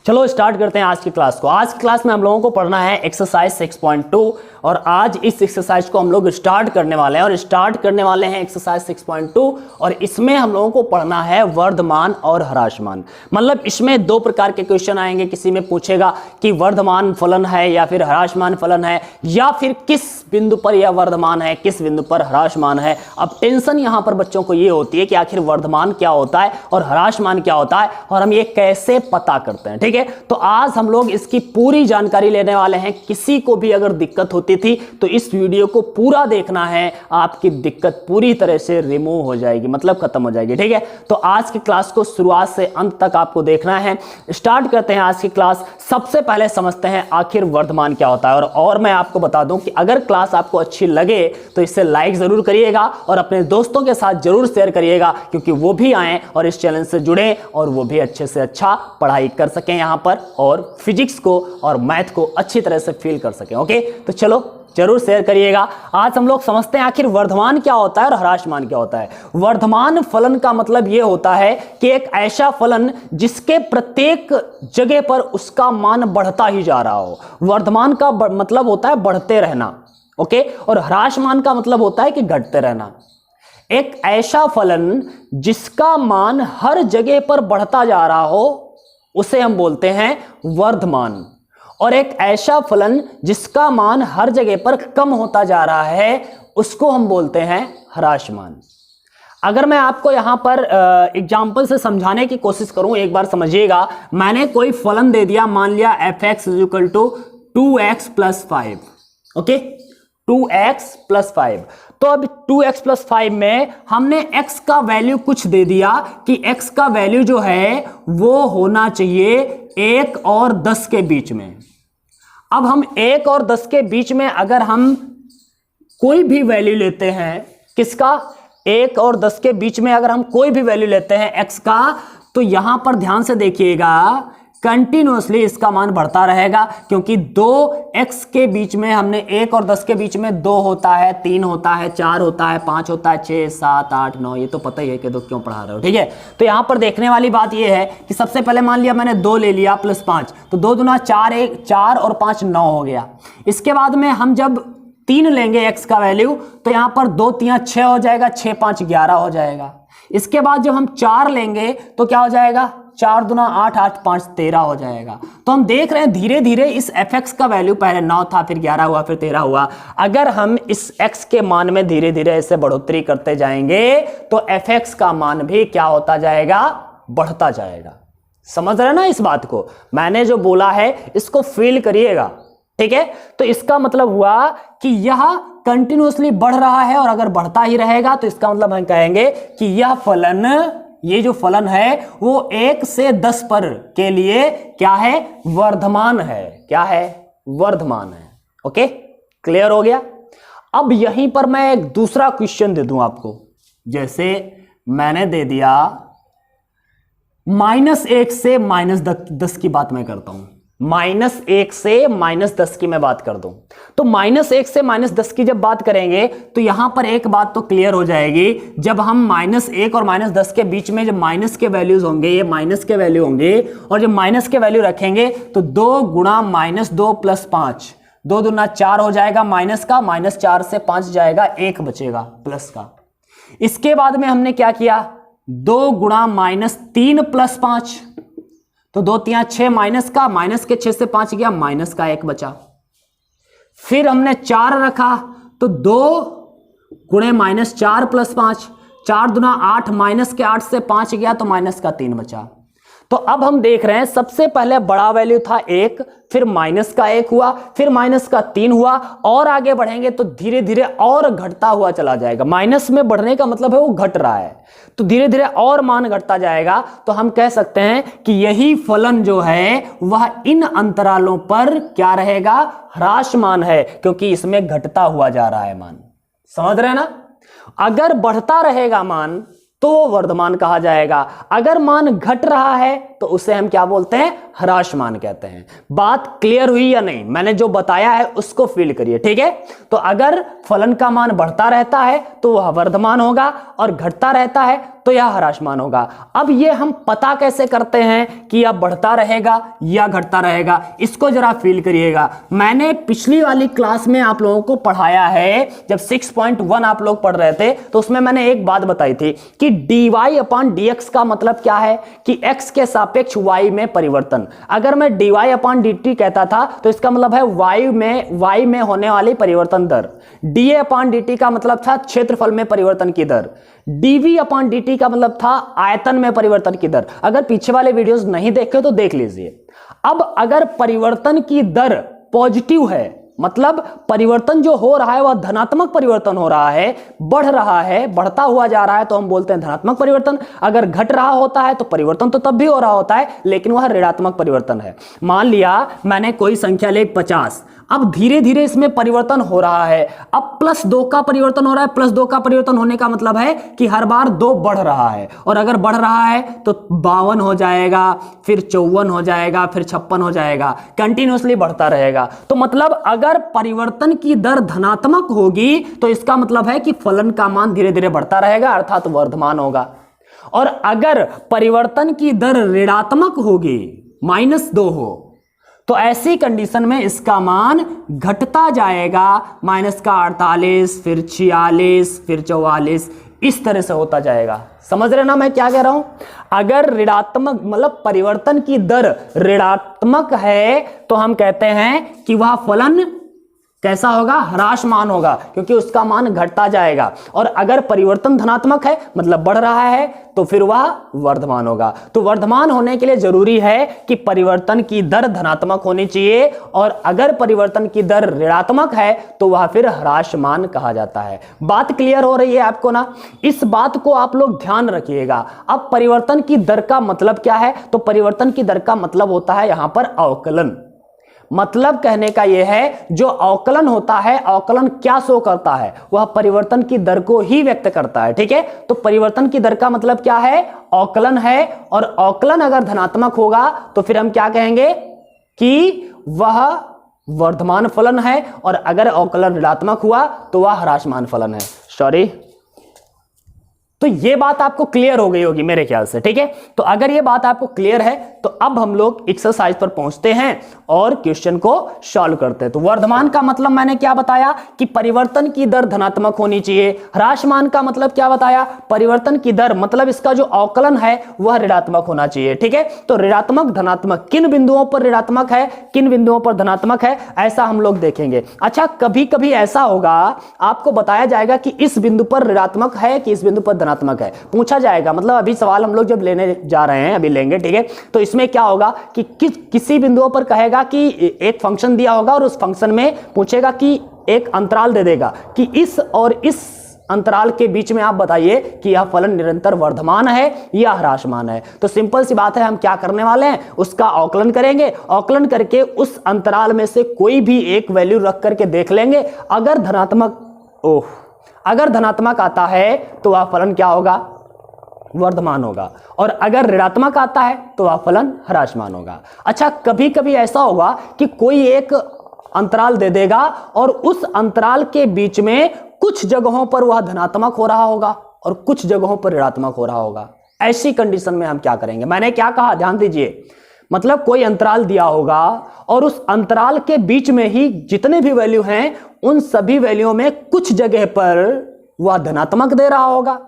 चलो स्टार्ट करते हैं आज की क्लास को। आज की क्लास में हम लोगों को पढ़ना है एक्सरसाइज 6.2 और आज इस एक्सरसाइज को हम लोग स्टार्ट करने वाले हैं एक्सरसाइज 6.2 और इसमें हम लोगों को पढ़ना है वर्धमान और ह्रासमान। मतलब इसमें दो प्रकार के क्वेश्चन आएंगे। किसी में पूछेगा कि वर्धमान फलन है या फिर ह्रासमान फलन है, या फिर किस बिंदु पर यह वर्धमान है, किस बिंदु पर ह्रासमान है। अब टेंशन यहां पर बच्चों को ये होती है कि आखिर वर्धमान क्या होता है और ह्रासमान क्या होता है और हम ये कैसे पता करते हैं। ठीक है, तो आज हम लोग इसकी पूरी जानकारी लेने वाले हैं। किसी को भी अगर दिक्कत होती थी तो इस वीडियो को पूरा देखना है, आपकी दिक्कत पूरी तरह से रिमूव हो जाएगी, मतलब खत्म हो जाएगी। ठीक है, तो आज की क्लास को शुरुआत से अंत तक आपको देखना है। स्टार्ट करते हैं आज की क्लास। सबसे पहले समझते हैं आखिर वर्धमान क्या होता है। और मैं आपको बता दूं कि अगर क्लास आपको अच्छी लगे तो इसे लाइक जरूर करिएगा और अपने दोस्तों के साथ जरूर शेयर करिएगा, क्योंकि वो भी आए और इस चैनल से जुड़े और वो भी अच्छे से अच्छा पढ़ाई कर सकें यहां पर, और फिजिक्स को और मैथ को अच्छी तरह से फील कर सकें। ओके, तो चलो जरूर शेयर करिएगा। आज हम लोग समझते हैं आखिर वर्धमान क्या होता है और ह्रासमान क्या होता है। वर्धमान फलन का मतलब यह होता है कि एक ऐसा फलन जिसके प्रत्येक जगह पर उसका मान बढ़ता ही जा रहा हो। वर्धमान का मतलब होता है बढ़ते रहना, ओके, और ह्रासमान का मतलब होता है कि घटते रहना। एक ऐसा फलन जिसका मान हर जगह पर बढ़ता जा रहा हो उसे हम बोलते हैं वर्धमान, और एक ऐसा फलन जिसका मान हर जगह पर कम होता जा रहा है उसको हम बोलते हैं ह्रासमान। अगर मैं आपको यहां पर एग्जांपल से समझाने की कोशिश करूं, एक बार समझिएगा। मैंने कोई फलन दे दिया, मान लिया fx = 2x + 5, ओके, 2x + 5। तो अब 2x + 5 में हमने x का वैल्यू कुछ दे दिया कि x का वैल्यू जो है वो होना चाहिए 1 और 10 के बीच में। अब हम 1 और 10 के बीच में अगर हम कोई भी वैल्यू लेते हैं, किसका, 1 और 10 के बीच में अगर हम कोई भी वैल्यू लेते हैं x का, तो यहां पर ध्यान से देखिएगा कंटिन्यूअसली इसका मान बढ़ता रहेगा, क्योंकि 2x के बीच में हमने 1 और 10 के बीच में 2 होता है, 3 होता है, 4 होता है, 5 होता है, 6, 7, 8, 9, ये तो पता ही है कि 2 क्यों पढ़ा रहे हो। ठीक है, तो यहां पर देखने वाली बात ये है कि सबसे पहले मान लिया मैंने 2 ले लिया +5, तो 2 दूना 4, 1 4 और 5 9 हो गया। इसके बाद में हम जब 3 लेंगे x का वैल्यू, तो यहां पर 2 3 6 हो जाएगा, 6 5 11 हो जाएगा। इसके बाद जब हम 4 लेंगे तो क्या हो जाएगा, 4 दूना 8, 8 5 13 हो जाएगा। तो हम देख रहे हैं धीरे धीरे इस fx का वैल्यू पहले 9 था, फिर 11 हुआ, फिर 13 हुआ। अगर हम इस x के मान में धीरे धीरे ऐसे बढ़ोतरी करते जाएंगे तो fx का मान भी क्या होता जाएगा, बढ़ता जाएगा। समझ रहे ना इस बात को? मैंने जो बोला है इसको फील करिएगा। ठीक है, तो इसका मतलब हुआ कि यह कंटिन्यूअसली बढ़ रहा है, और अगर बढ़ता ही रहेगा तो इसका मतलब हम कहेंगे कि यह फलन, ये जो फलन है वो 1 से 10 पर के लिए क्या है, वर्धमान है। क्या है, वर्धमान है। ओके, क्लियर हो गया। अब यहीं पर मैं एक दूसरा क्वेश्चन दे दूं आपको। जैसे मैंने दे दिया -1 से -10 की बात मैं करता हूं, -1 से -10 की मैं बात कर दूं, तो -1 से -10 की जब बात करेंगे तो यहां पर एक बात तो क्लियर हो जाएगी। जब हम -1 और -10 के बीच में जब माइनस के वैल्यूज होंगे, ये माइनस के वैल्यू होंगे, और जब माइनस के वैल्यू रखेंगे तो 2 गुणा -2 + 5, 2 दूना 4 हो जाएगा माइनस का, -4 से 5 जाएगा, 1 बचेगा प्लस का। इसके बाद में हमने क्या किया, 2 गुणा -3 + 5, तो 2 3 6 माइनस का, माइनस के 6 से 5 गया, माइनस का 1 बचा। फिर हमने 4 रखा, तो 2 गुणे -4 + 5, 4 दूना 8, माइनस के 8 से 5 गया तो माइनस का 3 बचा। तो अब हम देख रहे हैं सबसे पहले बड़ा वैल्यू था 1, फिर माइनस का 1 हुआ, फिर माइनस का 3 हुआ, और आगे बढ़ेंगे तो धीरे धीरे और घटता हुआ चला जाएगा। माइनस में बढ़ने का मतलब है वो घट रहा है, तो धीरे धीरे और मान घटता जाएगा। तो हम कह सकते हैं कि यही फलन जो है वह इन अंतरालों पर क्या रहेगा, ह्रासमान है, क्योंकि इसमें घटता हुआ जा रहा है मान। समझ रहे हैं ना? अगर बढ़ता रहेगा मान तो वो वर्धमान कहा जाएगा, अगर मान घट रहा है तो तो उसे हम क्या बोलते हैं, ह्रासमान कहते हैं। बात क्लियर हुई या नहीं? मैंने जो बताया है उसको फील करिए, ठीक है। तो अगर फलन का मान बढ़ता रहता है तो वह वर्धमान होगा, और घटता रहता है तो यह ह्रासमान होगा। अब ये हम पता कैसे करते हैं कि यह बढ़ता रहेगा या घटता रहेगा, इसको जरा फील करिएगा। मैंने पिछली वाली क्लास में आप लोगों को पढ़ाया है, जब 6.1 आप लोग पढ़ रहे थे तो उसमें मैंने एक बात बताई थी कि dy अपॉन dx का मतलब क्या है कि x के सापेक्ष y में परिवर्तन। अगर मैं dy अपॉन dt कहता था तो इसका मतलब है y में होने वाली परिवर्तन दर। dA अपॉन dt का मतलब था क्षेत्रफल में परिवर्तन की दर। dv अपॉन dt का मतलब था आयतन में परिवर्तन की दर। अगर पीछे वाले वीडियोस नहीं देखे तो देख लीजिए। अब अगर परिवर्तन की दर पॉजिटिव है, मतलब परिवर्तन जो हो रहा है वह धनात्मक परिवर्तन हो रहा है, बढ़ रहा है, बढ़ता हुआ जा रहा है, तो हम बोलते हैं धनात्मक परिवर्तन। अगर घट रहा होता है तो परिवर्तन तो तब भी हो रहा होता है, लेकिन वह ऋणात्मक परिवर्तन है। मान लिया मैंने कोई संख्या ली 50, अब धीरे धीरे इसमें परिवर्तन हो रहा है, अब +2 का परिवर्तन हो रहा है। +2 का परिवर्तन होने का मतलब है कि हर बार 2 बढ़ रहा है, और अगर बढ़ रहा है तो 52 हो जाएगा, फिर 54 हो जाएगा, फिर 56 हो जाएगा, कंटिन्यूअसली बढ़ता रहेगा। तो मतलब अगर परिवर्तन की दर धनात्मक होगी तो इसका मतलब है कि फलन का मान धीरे धीरे बढ़ता रहेगा, अर्थात वर्धमान होगा। और अगर परिवर्तन की दर ऋणात्मक होगी, -2 हो, तो ऐसी कंडीशन में इसका मान घटता जाएगा, -48, फिर 46, फिर 44, इस तरह से होता जाएगा। समझ रहे ना मैं क्या कह रहा हूं? अगर ऋणात्मक मतलब परिवर्तन की दर ऋणात्मक है तो हम कहते हैं कि वह फलन कैसा होगा, ह्रासमान होगा, क्योंकि उसका मान घटता जाएगा। और अगर परिवर्तन धनात्मक है मतलब बढ़ रहा है तो फिर वह वर्धमान होगा। तो वर्धमान होने के लिए जरूरी है कि परिवर्तन की दर धनात्मक होनी चाहिए, और अगर परिवर्तन की दर ऋणात्मक है तो वह फिर ह्रासमान कहा जाता है। बात क्लियर हो रही है आपको ना? इस बात को आप लोग ध्यान रखिएगा। अब परिवर्तन की दर का मतलब क्या है? तो परिवर्तन की दर का मतलब होता है यहां पर अवकलन। मतलब कहने का यह है, जो अवकलन होता है, अवकलन क्या शो करता है? वह परिवर्तन की दर को ही व्यक्त करता है, ठीक है। तो परिवर्तन की दर का मतलब क्या है? अवकलन है, और अवकलन अगर धनात्मक होगा तो फिर हम क्या कहेंगे कि वह वर्धमान फलन है, और अगर अवकलन ऋणात्मक हुआ तो वह ह्रासमान फलन है। सॉरी, तो ये बात आपको क्लियर हो गई होगी मेरे ख्याल से, ठीक है। तो अगर ये बात आपको क्लियर है तो अब हम लोग एक्सरसाइज पर पहुंचते हैं और क्वेश्चन को सॉल्व करते हैं। तो वर्धमान का मतलब मैंने क्या बताया कि परिवर्तन की दर धनात्मक होनी चाहिए। ह्रासमान का मतलब क्या बताया? परिवर्तन की दर मतलब इसका जो अवकलन है वह ऋणात्मक होना चाहिए, ठीक है। तो ऋणात्मक धनात्मक, किन बिंदुओं पर ऋणात्मक है, किन बिंदुओं पर धनात्मक है, ऐसा हम लोग देखेंगे। अच्छा, कभी कभी ऐसा होगा, आपको बताया जाएगा कि इस बिंदु पर ऋणात्मक है कि इस बिंदु पर धनात्मक है, पूछा जाएगा। मतलब अभी सवाल हम लोग जब लेने जा रहे हैं, अभी लेंगे, ठीक है। तो इसमें क्या होगा कि किसी बिंदुओं पर कहेगा कि एक फंक्शन दिया होगा, और उस फंक्शन में पूछेगा कि एक अंतराल दे देगा कि इस और इस अंतराल के बीच में आप बताइए कि यह फलन निरंतर वर्धमान है या ह्रासमान है। तो सिंपल सी बात है, हम क्या करने वाले हैं, उसका अवकलन करेंगे। अवकलन करके उस अंतराल में से कोई भी एक वैल्यू रख करके देख लेंगे। अगर धनात्मक आता है तो वह फलन क्या होगा, वर्धमान होगा, और अगर ऋणात्मक आता है तो वह फलन ह्रासमान होगा। अच्छा, कभी कभी ऐसा होगा कि कोई एक अंतराल दे देगा और उस अंतराल के बीच में कुछ जगहों पर वह धनात्मक हो रहा होगा और कुछ जगहों पर ऋणात्मक हो रहा होगा। ऐसी कंडीशन में हम क्या करेंगे? मैंने क्या कहा, ध्यान दीजिए। मतलब कोई अंतराल दिया होगा और उस अंतराल के बीच में ही जितने भी वैल्यू हैं उन सभी वैल्यू में कुछ जगह पर वह धनात्मक दे रहा होगा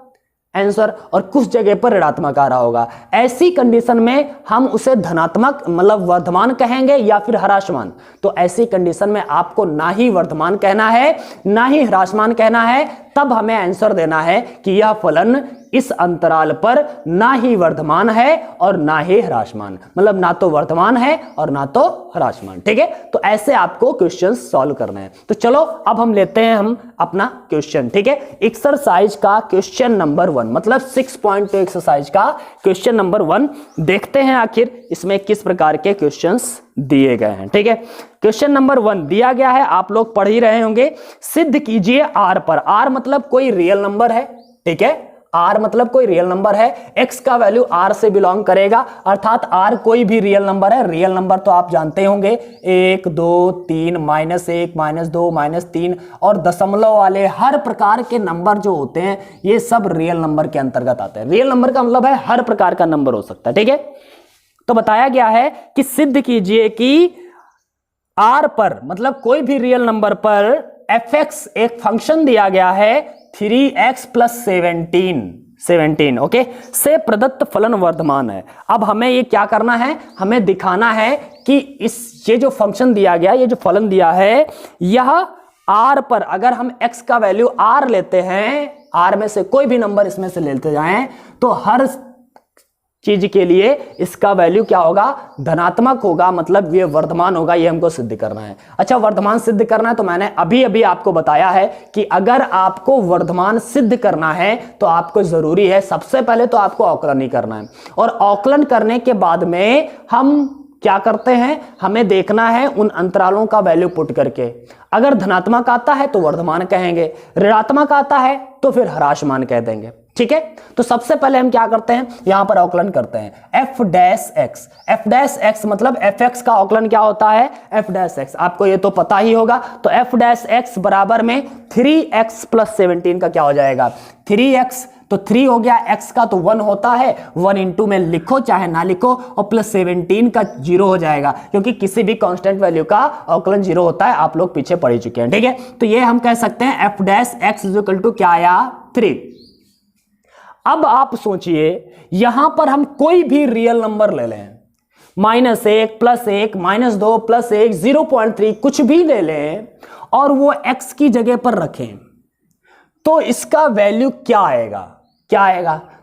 आंसर, और कुछ जगह पर ऋणात्मक आ रहा होगा। ऐसी कंडीशन में हम उसे धनात्मक मतलब वर्धमान कहेंगे या फिर ह्रासमान। तो ऐसी कंडीशन में आपको ना ही वर्धमान कहना है ना ही ह्रासमान कहना है, तब हमें आंसर देना है कि यह फलन इस अंतराल पर ना ही वर्धमान है और ना ही ह्रासमान, मतलब ना तो वर्धमान है और ना तो ह्रासमान, ठीक है। तो ऐसे आपको क्वेश्चन सॉल्व करने हैं। तो चलो अब हम लेते हैं हम अपना क्वेश्चन, ठीक है। एक्सरसाइज का क्वेश्चन नंबर 1, मतलब 6.2 एक्सरसाइज का क्वेश्चन नंबर 1 देखते हैं आखिर इसमें किस प्रकार के क्वेश्चंस दिए गए हैं, ठीक है। क्वेश्चन नंबर 1 दिया गया है, आप लोग पढ़ ही रहे होंगे। सिद्ध कीजिए R पर, R मतलब कोई रियल नंबर है, ठीक है। r मतलब कोई रियल नंबर है, x का वैल्यू r से बिलोंग करेगा, अर्थात r कोई भी रियल नंबर है। रियल नंबर तो आप जानते होंगे 1 2 3 -1 -2 -3 और दशमलव वाले हर प्रकार के नंबर जो होते हैं ये सब रियल नंबर के अंतर्गत आते हैं। रियल नंबर का मतलब है हर प्रकार का नंबर हो सकता है, ठीक है। तो बताया गया है कि सिद्ध कीजिए कि r पर मतलब कोई भी रियल नंबर पर fx एक फंक्शन दिया गया है 3x + 17 ओके से प्रदत्त फलन वर्धमान है। अब हमें ये क्या करना है, हमें दिखाना है कि ये जो फंक्शन दिया गया, ये जो फलन दिया है, यह r पर अगर हम x का वैल्यू r लेते हैं, r में से कोई भी नंबर इसमें से लेते जाएं तो हर चीज के लिए इसका वैल्यू क्या होगा, धनात्मक होगा, मतलब ये वर्धमान होगा। ये हमको सिद्ध करना है। अच्छा, वर्धमान सिद्ध करना है तो मैंने अभी अभी आपको बताया है कि अगर आपको वर्धमान सिद्ध करना है तो आपको जरूरी है सबसे पहले तो आपको अवकलन ही करना है, और अवकलन करने के बाद में हम क्या करते हैं, हमें देखना है उन अंतरालों का वैल्यू पुट करके। अगर धनात्मक आता है तो वर्धमान कहेंगे, ऋणात्मक आता है तो फिर ह्रासमान कह देंगे, ठीक है। तो सबसे पहले हम क्या करते हैं, यहां पर अवकलन करते हैं f डैश x मतलब fx का अवकलन क्या होता है, f डैश x, आपको ये तो पता ही होगा। तो f डैश x बराबर में 3x + 17 का क्या हो जाएगा, 3x, तो 3 हो गया, x का तो 1 होता है, 1 इंटू में लिखो चाहे ना लिखो, और +17 का 0 हो जाएगा, क्योंकि किसी भी कांस्टेंट वैल्यू का अवकलन 0 होता है, आप लोग पीछे पढ़ चुके हैं, ठीक है। तो ये हम कह सकते हैं f डैश x = क्या आया, 3। अब आप सोचिए यहां पर हम कोई भी रियल नंबर ले लें, -1 +1 -2 +1 0.3 कुछ भी ले लें और वो x की जगह पर रखें, तो इसका वैल्यू क्या आएगा,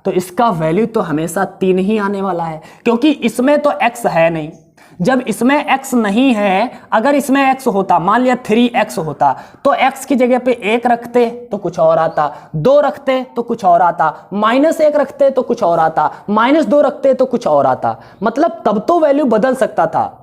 तो इसका वैल्यू तो हमेशा 3 ही आने वाला है, क्योंकि इसमें तो x है नहीं। जब इसमें x नहीं है, अगर इसमें x होता, मान लिया 3x होता, तो x की जगह पे 1 रखते तो कुछ और आता, 2 रखते तो कुछ और आता, -1 रखते तो कुछ और आता, -2 रखते तो कुछ और आता, मतलब तब तो वैल्यू बदल सकता था,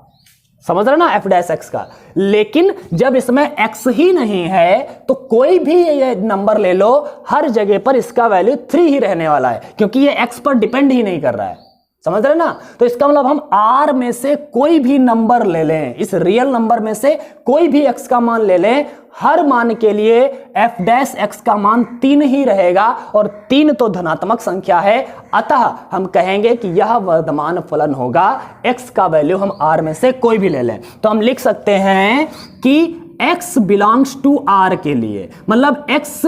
समझ रहे ना, f डैश x का। लेकिन जब इसमें x ही नहीं है तो कोई भी ये नंबर ले लो, हर जगह पर इसका वैल्यू 3 ही रहने वाला है, क्योंकि ये x पर डिपेंड ही नहीं कर रहा है, समझ रहे ना। तो इसका मतलब हम r में से कोई भी नंबर ले लें, इस रियल नंबर में से कोई भी x का मान ले लें, हर मान के लिए f डैश x का मान 3 ही रहेगा, और 3 तो धनात्मक संख्या है, अतः हम कहेंगे कि यह वर्धमान फलन होगा। x का वैल्यू हम r में से कोई भी ले लें, तो हम लिख सकते हैं कि x बिलोंग्स टू r के लिए, मतलब x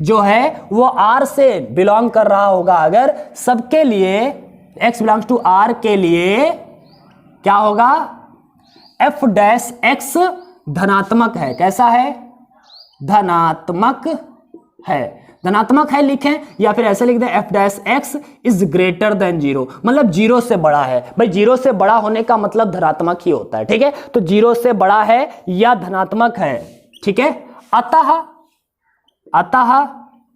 जो है वो r से बिलोंग कर रहा होगा, अगर सबके लिए x बिलोंग्स टू r के लिए क्या होगा, f डैश x धनात्मक है, कैसा है, धनात्मक है लिखें, या फिर ऐसे लिख दें f dash x is greater than 0, मतलब 0 से बड़ा है। भाई 0 से बड़ा होने का मतलब धनात्मक ही होता है, ठीक है। तो 0 से बड़ा है या धनात्मक है, ठीक है। अतः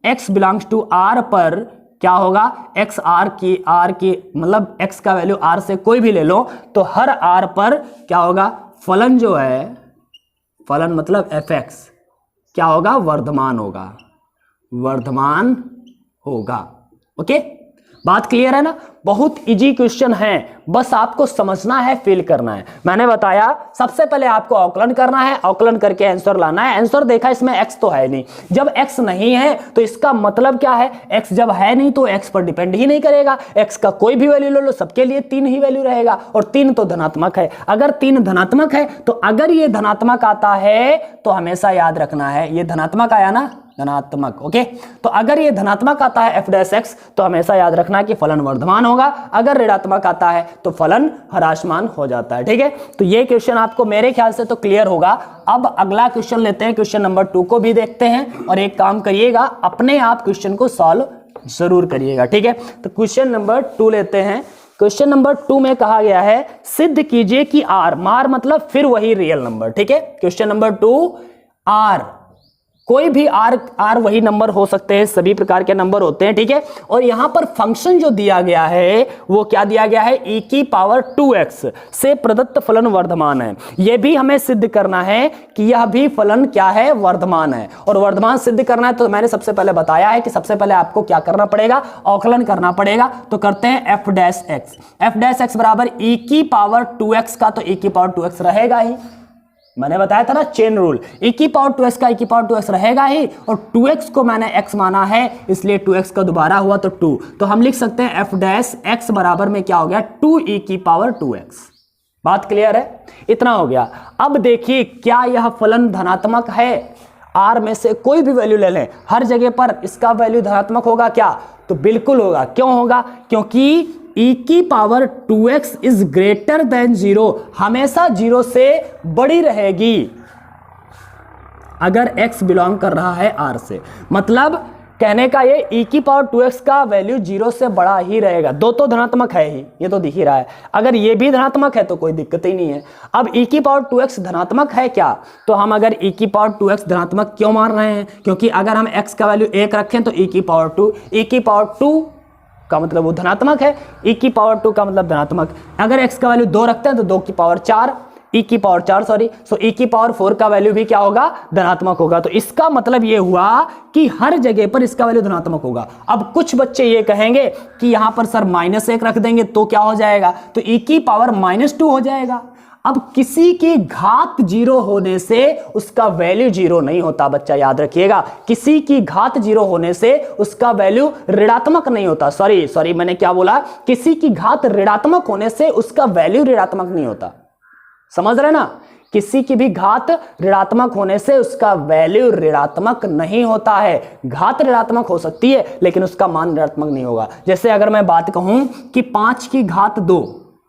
x बिलोंग्स टू r पर क्या होगा, x r की मतलब x का वैल्यू r से कोई भी ले लो, तो हर r पर क्या होगा, फलन जो है, फलन मतलब fx क्या होगा, वर्धमान होगा। ओके, बात क्लियर है ना। बहुत इजी क्वेश्चन है, बस आपको समझना है, फील करना है। मैंने बताया सबसे पहले आपको अवकलन करना है, अवकलन करके आंसर लाना है। आंसर देखा, इसमें x तो है नहीं, जब x नहीं है तो इसका मतलब क्या है, x जब है नहीं तो x पर डिपेंड ही नहीं करेगा, x का कोई भी वैल्यू ले लो, सबके लिए 3 ही वैल्यू रहेगा, और 3 तो धनात्मक है। अगर 3 धनात्मक है तो अगर ये धनात्मक आता है तो हमेशा याद रखना है, ये धनात्मक आया ना, धनात्मक, ओके। तो अगर ये धनात्मक आता है f डैश x तो हमेशा याद रखना कि फलन वर्धमान होगा, अगर ऋणात्मक आता है तो फलन ह्रासमान हो जाता है, ठीक है। तो ये क्वेश्चन आपको मेरे ख्याल से तो क्लियर होगा। अब अगला क्वेश्चन लेते हैं, क्वेश्चन नंबर 2 को भी देखते हैं, और एक काम करिएगा, अपने आप क्वेश्चन को सॉल्व जरूर करिएगा, ठीक है। तो क्वेश्चन नंबर 2 लेते हैं। क्वेश्चन नंबर 2 में कहा गया है सिद्ध कीजिए कि r, मार मतलब फिर वही रियल नंबर, ठीक है। क्वेश्चन नंबर 2, r कोई भी आर वही नंबर हो सकते हैं, सभी प्रकार के नंबर होते हैं, ठीक है। और यहां पर फंक्शन जो दिया गया है वो क्या दिया गया है, e की पावर 2x से प्रदत्त फलन वर्धमान है। यह भी हमें सिद्ध करना है कि यह भी फलन क्या है, वर्धमान है। और वर्धमान सिद्ध करना है तो मैंने सबसे पहले बताया है कि सबसे पहले आपको क्या करना पड़ेगा, अवकलन करना पड़ेगा। तो करते हैं f डैश x बराबर e की पावर 2x का, तो e की पावर 2x रहेगा ही, मैंने बताया था ना चेन रूल, e की पावर 2x का e की पावर 2x रहेगा ही, और 2x को मैंने x माना है इसलिए 2x का दोबारा हुआ तो 2, तो हम लिख सकते हैं f डैश x बराबर में क्या हो गया, 2e की पावर 2x। बात क्लियर है, इतना हो गया। अब देखिए क्या यह फलन धनात्मक है, r में से कोई भी वैल्यू ले लें, हर जगह पर इसका वैल्यू धनात्मक होगा क्या, तो बिल्कुल होगा। क्यों होगा, क्योंकि e की power 2x is greater than 0, हमेशा 0 से बड़ी रहेगी अगर x बिलोंग कर रहा है r से। मतलब कहने का ये e की पावर 2x का वैल्यू 0 से बड़ा ही रहेगा। दो तो धनात्मक है ही, ये तो दिख ही रहा है, अगर ये भी धनात्मक है तो कोई दिक्कत ही नहीं है। अब e की पावर 2x धनात्मक है क्या, तो हम अगर e की पावर 2x धनात्मक क्यों मान रहे हैं, क्योंकि अगर हम x का वैल्यू 1 रखें तो e की पावर 2, e की पावर 2 का मतलब वो धनात्मक है, e की पावर 2 का मतलब धनात्मक। अगर x का वैल्यू 2 रखते हैं तो 2 की पावर 4, e की पावर 4 सॉरी, सो e की पावर 4 का वैल्यू भी क्या होगा, धनात्मक होगा। तो इसका मतलब ये हुआ कि हर जगह पर इसका वैल्यू धनात्मक होगा। अब कुछ बच्चे ये कहेंगे कि यहां पर सर -1 रख देंगे तो क्या हो जाएगा, तो e की पावर -2 हो जाएगा। अब किसी की घात 0 होने से उसका वैल्यू 0 नहीं होता, बच्चा याद रखिएगा, किसी की घात 0 होने से उसका वैल्यू ऋणात्मक नहीं होता। सॉरी मैंने क्या बोला, किसी की घात ऋणात्मक होने से उसका वैल्यू ऋणात्मक नहीं होता, समझ रहे ना, किसी की भी घात ऋणात्मक होने से उसका वैल्यू ऋणात्मक नहीं होता है। घात ऋणात्मक हो सकती है लेकिन उसका मान ऋणात्मक नहीं होगा। जैसे अगर मैं बात कहूं कि 5 की घात 2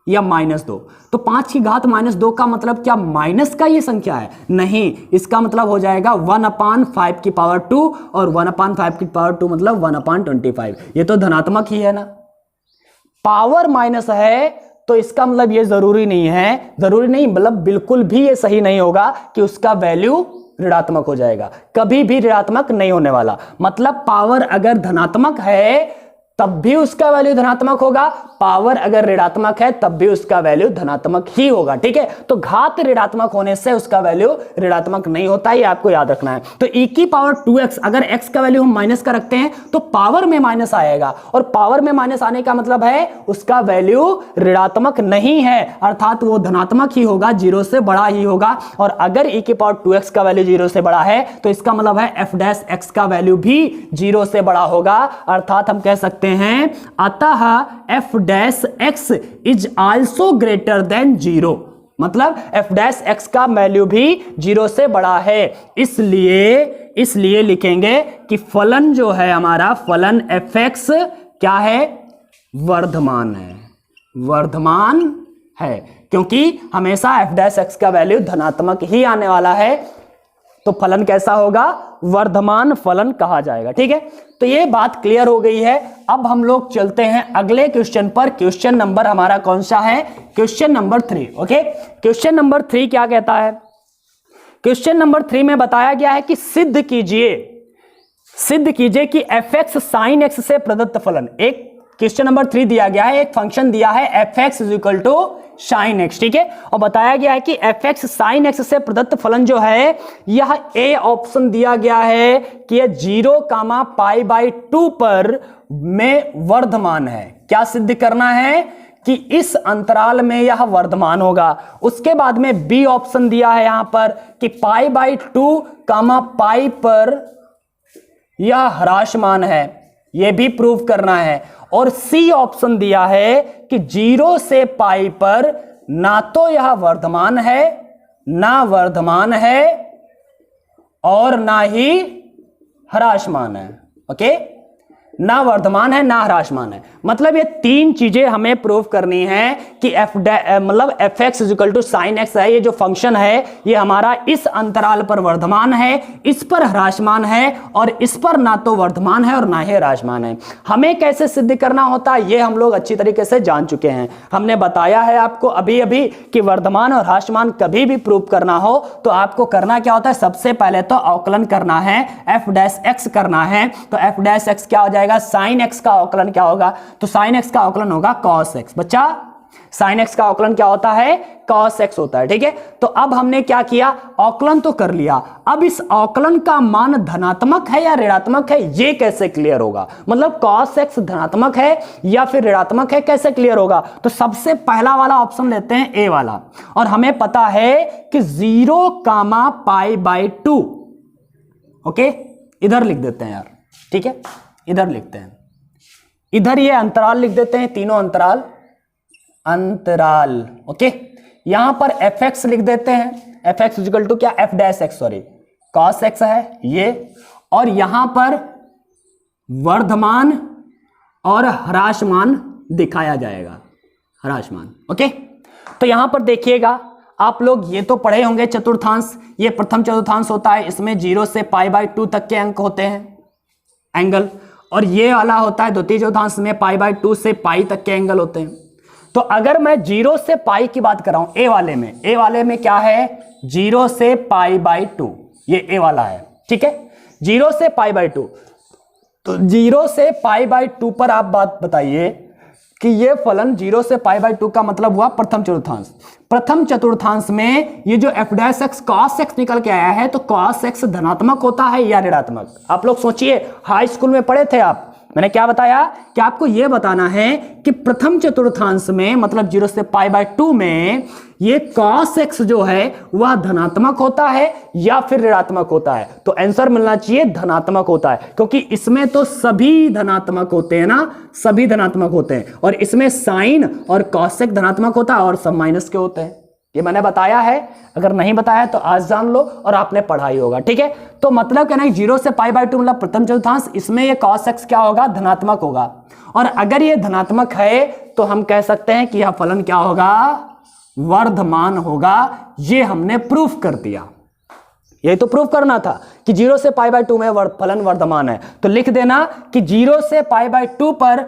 या -2, तो 5 की घात -2 का मतलब क्या माइनस का ये संख्या है, नहीं, इसका मतलब हो जाएगा 1/5 की पावर 2, और 1/5 की पावर 2 मतलब 1/25, ये तो धनात्मक ही है ना। पावर माइनस है तो इसका मतलब ये जरूरी नहीं मतलब बिल्कुल भी ये सही नहीं होगा कि उसका वैल्यू ऋणात्मक हो जाएगा, कभी भी ऋणात्मक नहीं होने वाला। मतलब पावर अगर धनात्मक है तब भी उसका वैल्यू धनात्मक होगा, पावर अगर ऋणात्मक है तब भी उसका वैल्यू धनात्मक ही होगा, ठीक है। तो घात ऋणात्मक होने से उसका वैल्यू ऋणात्मक नहीं होता, ये आपको याद रखना है। तो e की पावर 2x, अगर x का वैल्यू हम माइनस का रखते हैं तो पावर में माइनस आएगा, और पावर में माइनस आने का मतलब है उसका वैल्यू ऋणात्मक नहीं है, अर्थात वो धनात्मक ही होगा, 0 से बड़ा ही होगा। और अगर e की पावर 2x का वैल्यू 0 से बड़ा है तो इसका मतलब है f डैश x का वैल्यू भी 0 से बड़ा होगा, अर्थात हम कह सकते हैं अतः f dash x is also greater than 0, मतलब f डैश x का वैल्यू भी 0 से बड़ा है। इसलिए लिखेंगे कि फलन जो है हमारा, फलन fx क्या है, वर्धमान है, क्योंकि हमेशा f डैश x का वैल्यू धनात्मक ही आने वाला है, तो फलन कैसा होगा, वर्धमान फलन कहा जाएगा, ठीक है। तो ये बात क्लियर हो गई है। अब हम लोग चलते हैं अगले क्वेश्चन पर। क्वेश्चन नंबर हमारा कौन सा है, question number 3, okay. Question number 3 क्या कहता है, क्वेश्चन नंबर 3 में बताया गया है कि सिद्ध कीजिए कि fx sin x से प्रदत्त फलन, एक क्वेश्चन नंबर 3 दिया गया है, एक फंक्शन दिया है fx is equal to sin x, ठीक है, और बताया गया है कि fx sin x से प्रदत्त फलन जो है यह a ऑप्शन दिया गया है कि यह 0,π/2 पर में वर्धमान है। क्या सिद्ध करना है कि इस अंतराल में यह वर्धमान होगा। उसके बाद में b ऑप्शन दिया है यहां पर कि π/2, π पर यह ह्रासमान है, यह भी प्रूव करना है। और सी ऑप्शन दिया है कि 0 से पाई पर ना तो यह वर्धमान है और ना ही ह्रासमान है, ओके। ना वर्धमान है ना ह्रासमान है। मतलब ये तीन चीजें हमें प्रूव करनी है कि मतलब F X is equal to sine X है, ये जो फंक्शन है ये हमारा इस अंतराल पर वर्धमान है, इस पर ह्रासमान है और इस पर ना तो वर्धमान है और ना ही ह्रासमान है। हमें कैसे सिद्ध करना होता है ये हम लोग अच्छी तरीके से जान चुके हैं। हमने बताया है आपको अभी अभी कि वर्धमान और ह्रासमान कभी भी प्रूव करना हो तो आपको करना क्या होता है, सबसे पहले तो अवकलन करना है, एफ डैश एक्स करना है। तो एफ डैश एक्स क्या हो जाएगा, साइन एक्स का अवकलन क्या होगा, तो साइन एक्स का अवकलन होगा कॉस एक्स। बच्चा साइन एक्स का अवकलन क्या होता है, कॉस एक्स होता है। ठीक है, तो अब हमने क्या किया, अवकलन तो कर लिया, अब इस अवकलन का मान धनात्मक है या ऋणात्मक है ये कैसे क्लियर होगा, मतलब कॉस एक्स धनात्मक है या फिर ऋणात्मक है कैसे क्लियर होगा। तो सबसे पहला वाला ऑप्शन लेते हैं ए वाला, और हमें पता है कि 0, π/2। ओके, इधर लिख देते हैं यार, ठीक है, इधर लिखते हैं, इधर ये अंतराल लिख देते हैं, तीनों अंतराल, ओके। यहां पर एफ एक्स लिख देते हैं, एफ एक्स इक्वल टू क्या, F dash x, sorry cos x है ये, और यहां पर वर्धमान और ह्रासमान दिखाया जाएगा, ह्रासमान। ओके, तो यहां पर देखिएगा आप लोग ये तो पढ़े होंगे चतुर्थांश, ये प्रथम चतुर्थांश होता है, इसमें 0 से π/2 तक के अंक होते हैं, एंगल, और ये वाला होता है द्वितीय चतुर्थांश में π/2 से पाई तक के एंगल होते हैं। तो अगर मैं 0 से पाई की बात कर रहा हूं ए वाले में क्या है, 0 से π/2, ये ए वाला है, ठीक है, 0 से π/2। तो 0 से π/2 पर आप बात बताइए कि ये फलन 0 से π/2 का मतलब हुआ प्रथम चतुर्थांश। प्रथम चतुर्थांश में ये जो F dash x cos x निकल के आया है, तो कॉस एक्स धनात्मक होता है या ऋणात्मक। आप लोग सोचिए, हाई स्कूल में पढ़े थे आप, मैंने क्या बताया कि आपको यह बताना है कि प्रथम चतुर्थांश में मतलब 0 से π/2 में ये cos x जो है वह धनात्मक होता है या फिर ऋणात्मक होता है। तो आंसर मिलना चाहिए धनात्मक होता है, क्योंकि इसमें तो सभी धनात्मक होते हैं ना, सभी धनात्मक होते हैं, और इसमें साइन और cos x धनात्मक होता है और सब माइनस के होते हैं। ये मैंने बताया है, अगर नहीं बताया तो आज जान लो और आपने पढ़ाई होगा, ठीक है। तो मतलब कहना है 0 से π/2 मतलब प्रथम चतुर्थांश, इसमें ये cos x क्या होगा, धनात्मक होगा, और अगर ये धनात्मक है तो हम कह सकते हैं कि यह फलन क्या होगा, वर्धमान होगा। ये हमने प्रूफ कर दिया, ये तो प्रूफ करना था कि 0 से π/2 में फलन वर्धमान है। तो लिख देना कि 0 से π/2 पर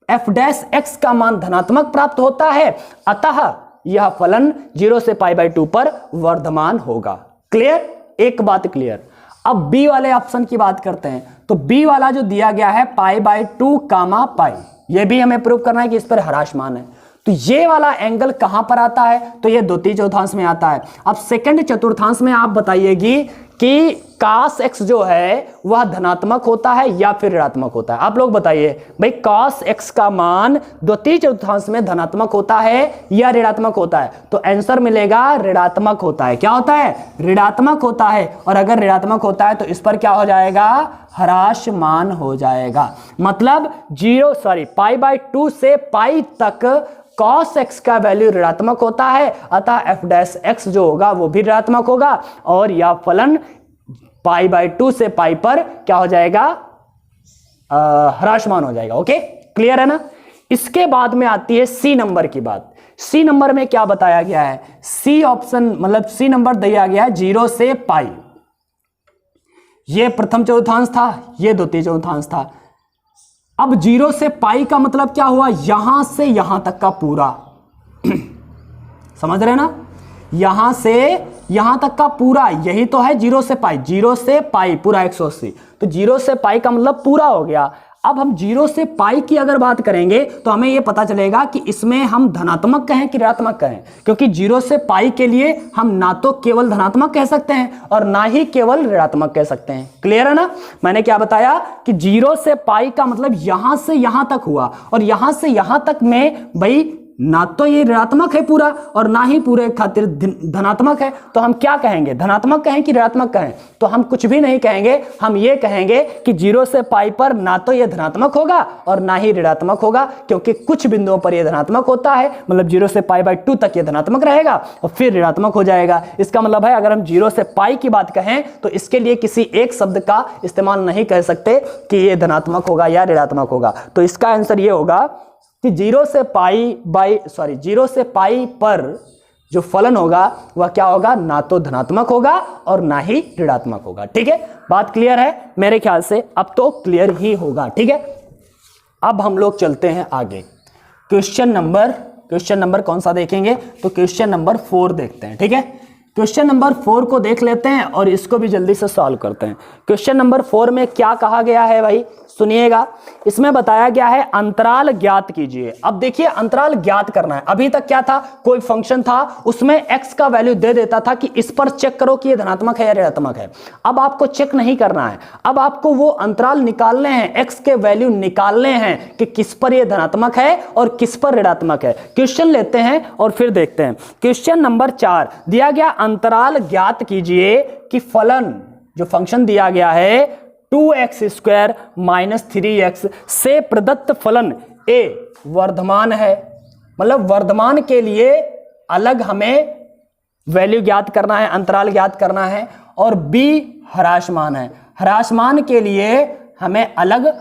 f डैश x का मान धनात्मक प्राप्त होता है, अतः यह फलन 0 से π/2 पर वर्धमान होगा। क्लियर, एक बात क्लियर। अब बी वाले ऑप्शन की बात करते हैं, तो बी वाला जो दिया गया है π/2 कामा पाई, यह भी हमें प्रूव करना है कि इस पर ह्रासमान है। तो ये वाला एंगल कहां पर आता है, तो ये द्वितीय चतुर्थांश में आता है। अब सेकंड चतुर्थांश में आप बताइएगी कि cos x जो है वह धनात्मक होता है या फिर ऋणात्मक होता है। आप लोग बताइए भाई, cos x का मान द्वितीय चतुर्थांश में धनात्मक होता है या ऋणात्मक होता है, तो आंसर मिलेगा ऋणात्मक होता है। क्या होता है, ऋणात्मक होता है, और अगर ऋणात्मक होता है तो इस पर क्या हो जाएगा, ह्रासमान हो जाएगा। मतलब π/2 से पाई तक cos x का वैल्यू ऋणात्मक होता है, अतः f डैश x जो होगा वो भी ऋणात्मक होगा, और यह फलन π/2 से पाई पर क्या हो जाएगा, ह्रासमान हो जाएगा। ओके, क्लियर है ना। इसके बाद में आती है सी नंबर की बात। सी नंबर में क्या बताया गया है, सी ऑप्शन मतलब सी नंबर दिया गया है 0 से पाई। ये प्रथम चतुर्थांश था, ये द्वितीय चतुर्थांश था। अब 0 से पाई का मतलब क्या हुआ, यहां से यहां तक का पूरा समझ रहे ना, यहां से यहां तक का पूरा, यही तो है 0 से पाई, 0 से पाई पूरा 180। तो 0 से पाई का मतलब पूरा हो गया। अब हम 0 से पाई की अगर बात करेंगे तो हमें यह पता चलेगा कि इसमें हम धनात्मक कहें कि ऋणात्मक कहें, क्योंकि 0 से पाई के लिए हम ना तो केवल धनात्मक कह सकते हैं और ना ही केवल ऋणात्मक कह सकते हैं। क्लियर है ना। मैंने क्या बताया कि 0 से पाई का मतलब यहां से यहां तक हुआ, और यहां से यहां तक में भाई ना तो ये ऋणात्मक है पूरा और ना ही पूरे खातिर धनात्मक है, तो हम क्या कहेंगे, धनात्मक कहें कि ऋणात्मक कहें? तो हम कुछ भी नहीं कहेंगे, हम ये कहेंगे कि 0 से पाई पर ना तो ये धनात्मक होगा और ना ही ऋणात्मक होगा, क्योंकि कुछ बिंदुओं पर ये धनात्मक होता है, मतलब 0 से पाई बाई 2 तक ये धनात्मक रहेगा और फिर ऋणात्मक हो जाएगा। इसका मतलब है अगर हम 0 से पाई की बात कहें तो इसके लिए किसी एक शब्द का इस्तेमाल नहीं कर सकते कि ये धनात्मक होगा या ऋणात्मक होगा। तो इसका आंसर ये होगा कि 0 से पाई पर जो फलन होगा वह क्या होगा, ना तो धनात्मक होगा और ना ही ऋणात्मक होगा। ठीक है, बात क्लियर है मेरे ख्याल से, अब तो क्लियर ही होगा। ठीक है, अब हम लोग चलते हैं आगे। क्वेश्चन नंबर कौन सा देखेंगे, तो क्वेश्चन नंबर 4 देखते हैं। ठीक है, क्वेश्चन नंबर 4 को देख लेते हैं और इसको भी जल्दी से सॉल्व करते हैं। क्वेश्चन नंबर 4 में क्या कहा गया है भाई, सुनिएगा। इसमें बताया गया है अंतराल ज्ञात कीजिए। अब देखिए अंतराल ज्ञात करना है। अभी तक क्या था, कोई फंक्शन था उसमें x का वैल्यू दे देता था कि इस पर चेक करो कि ये धनात्मक है या ऋणात्मक है। अब आपको चेक नहीं करना है, अब आपको वो अंतराल निकालने हैं, x के वैल्यू निकालने हैं कि किस पर ये धनात्मक है और किस पर ऋणात्मक है। क्वेश्चन लेते हैं और फिर देखते हैं। क्वेश्चन नंबर 4 दिया गया, अंतराल ज्ञात कीजिए कि फलन जो फंक्शन दिया गया है 2x² - 3x से प्रदत्त फलन a वर्धमान है, मतलब वर्धमान के लिए अलग हमें वैल्यू ज्ञात करना है, अंतराल ज्ञात करना है, और b ह्रासमान है, ह्रासमान के लिए हमें अलग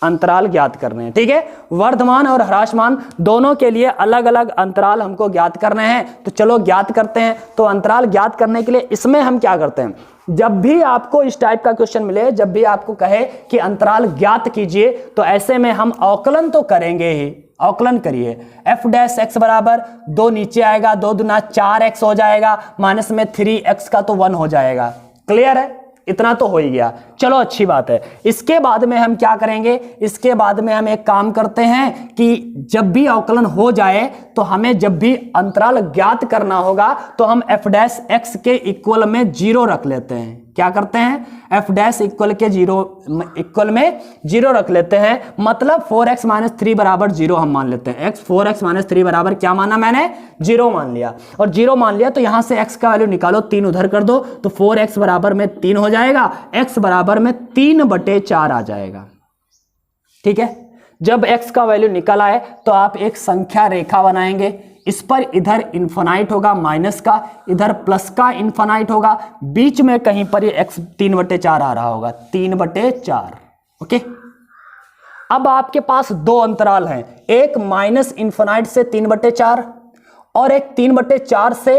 अंतराल ज्ञात करने हैं। ठीक है, वर्धमान और ह्रासमान दोनों के लिए अलग अलग अंतराल हमको ज्ञात करने हैं। तो चलो ज्ञात करते हैं। तो अंतराल ज्ञात करने के लिए इसमें हम क्या करते हैं, जब भी आपको इस टाइप का क्वेश्चन मिले, जब भी आपको कहे कि अंतराल ज्ञात कीजिए, तो ऐसे में हम अवकलन तो करेंगे ही। अवकलन करिए, f' बराबर 2 नीचे आएगा, 2 दूना 4x हो जाएगा, माइनस में 3x का तो 1 हो जाएगा। क्लियर है, इतना तो हो ही गया। चलो अच्छी बात है। इसके बाद में हम क्या करेंगे, इसके बाद में हम एक काम करते हैं कि जब भी अवकलन हो जाए तो हमें जब भी अंतराल ज्ञात करना होगा तो हम f' के इक्वल में 0 रख लेते हैं। क्या करते हैं, f' इक्वल में 0 रख लेते हैं, मतलब 4x - 3 बराबर 0 हम मान लेते हैं। 4x - 3 बराबर क्या माना मैंने, 0 मान लिया। और 0 मान लिया तो यहां से x का वैल्यू निकालो, 3 उधर कर दो, तो 4x बराबर में 3 हो जाएगा, x बराबर में 3/4 आ जाएगा। ठीक है, जब x का वैल्यू निकल आए तो आप एक संख्या रेखा बनाएंगे। इस पर इधर इन्फिनाइट होगा माइनस का, इधर प्लस का इन्फिनाइट होगा, बीच में कहीं पर ये x 3/4 आ रहा होगा, 3/4। ओके, अब आपके पास 2 अंतराल हैं, एक माइनस इन्फिनाइट से 3/4 और एक 3/4 से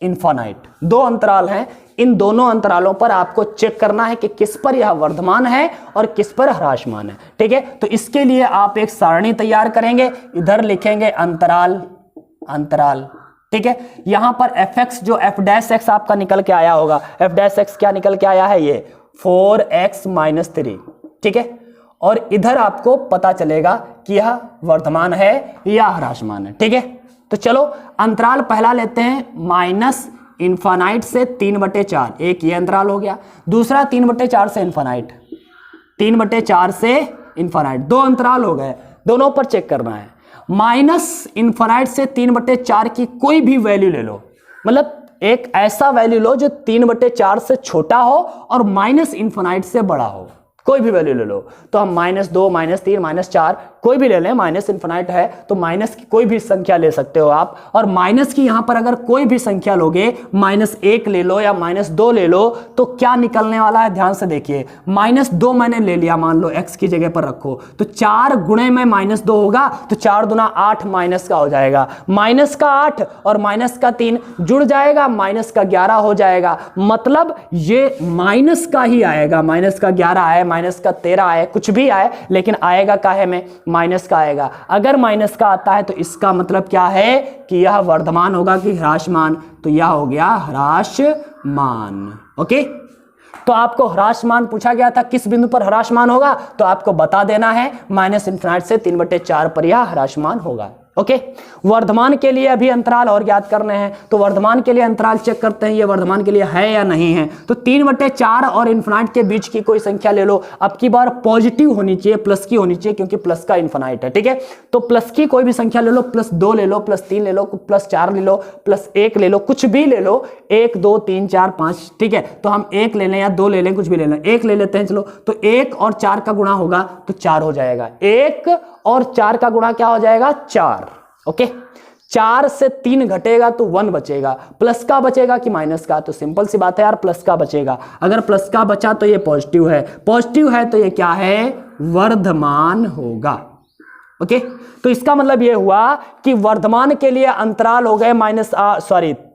इन्फिनाइट। 2 अंतराल हैं, इन दोनों अंतरालों पर आपको चेक करना है कि किस पर यह वर्धमान है और किस पर ह्रासमान है। ठीक है, तो इसके लिए आप एक सारणी तैयार करेंगे, इधर लिखेंगे अंतराल। ठीक है, यहां पर fx जो f' आपका निकल के आया होगा, f' क्या निकल के आया है, ये 4x - 3। ठीक है, और इधर आपको पता चलेगा कि यह वर्धमान है या ह्रासमान है। ठीक है, तो चलो अंतराल पहला लेते हैं, माइनस इन्फिनाइट से 3/4, एक ये अंतराल हो गया। दूसरा 3/4 से इन्फिनाइट, 3/4 से इन्फिनाइट, 2 अंतराल हो गए, दोनों पर चेक करना है। माइनस इन्फिनाइट से 3/4 की कोई भी वैल्यू ले लो, मतलब एक ऐसा वैल्यू लो जो 3/4 से छोटा हो और माइनस इन्फिनाइट से बड़ा हो, कोई भी वैल्यू ले लो। तो हम -2 -3 -4 कोई भी ले लें, माइनस इन्फिनाइट है तो माइनस की कोई भी संख्या ले सकते हो आप। और माइनस की यहां पर अगर कोई भी संख्या लोगे, -1 ले लो या -2 ले लो, तो क्या निकलने वाला है, ध्यान से देखिए। -2 मैंने ले लिया, मान लो x की जगह पर रखो, तो 4 गुणे में -2 होगा, तो 4 दूना 8 माइनस का हो जाएगा, माइनस का 8 और माइनस का 3 जुड़ जाएगा, माइनस का 11 हो जाएगा। मतलब ये माइनस का ही आएगा, माइनस का 11 आए, माइनस का 13 आए, कुछ भी आए, लेकिन आएगा काहे में, माइनस का आएगा। अगर माइनस का आता है तो इसका मतलब क्या है कि यह वर्धमान होगा कि ह्रासमान, तो यह हो गया ह्रासमान। ओके, तो आपको ह्रासमान पूछा गया था, किस बिंदु पर ह्रासमान होगा, तो आपको बता देना है माइनस इन्फिनाइट से 3/4 पर यह ह्रासमान होगा। ओके वर्धमान के लिए अभी अंतराल और ज्ञात करने हैं, तो वर्धमान के लिए अंतराल चेक करते हैं ये वर्धमान के लिए है या नहीं है। तो 3/4 और इन्फिनाइट के बीच की कोई संख्या ले लो। अब की बार पॉजिटिव होनी चाहिए, प्लस की होनी चाहिए, क्योंकि प्लस का इन्फिनाइट है। ठीक है, तो प्लस की कोई भी संख्या ले लो, +2 ले लो, +3 ले लो, +4 ले लो, +1 ले लो, कुछ भी ले लो, 1 2 3 4 5। ठीक है, तो हम 1 ले लें या 2 ले लें, कुछ भी ले लें, 1 ले लेते हैं। चलो, तो 1 और 4 का गुणा होगा तो 4 हो जाएगा। 1 और 4 का गुणा क्या हो जाएगा? 4। ओके, 4 से 3 घटेगा तो 1 बचेगा। प्लस का बचेगा कि माइनस का? तो सिंपल सी बात है यार, प्लस का बचेगा। अगर प्लस का बचा तो ये पॉजिटिव है, पॉजिटिव है तो ये क्या है? वर्धमान होगा। ओके, तो इसका मतलब ये हुआ कि वर्धमान के लिए अंतराल हो गए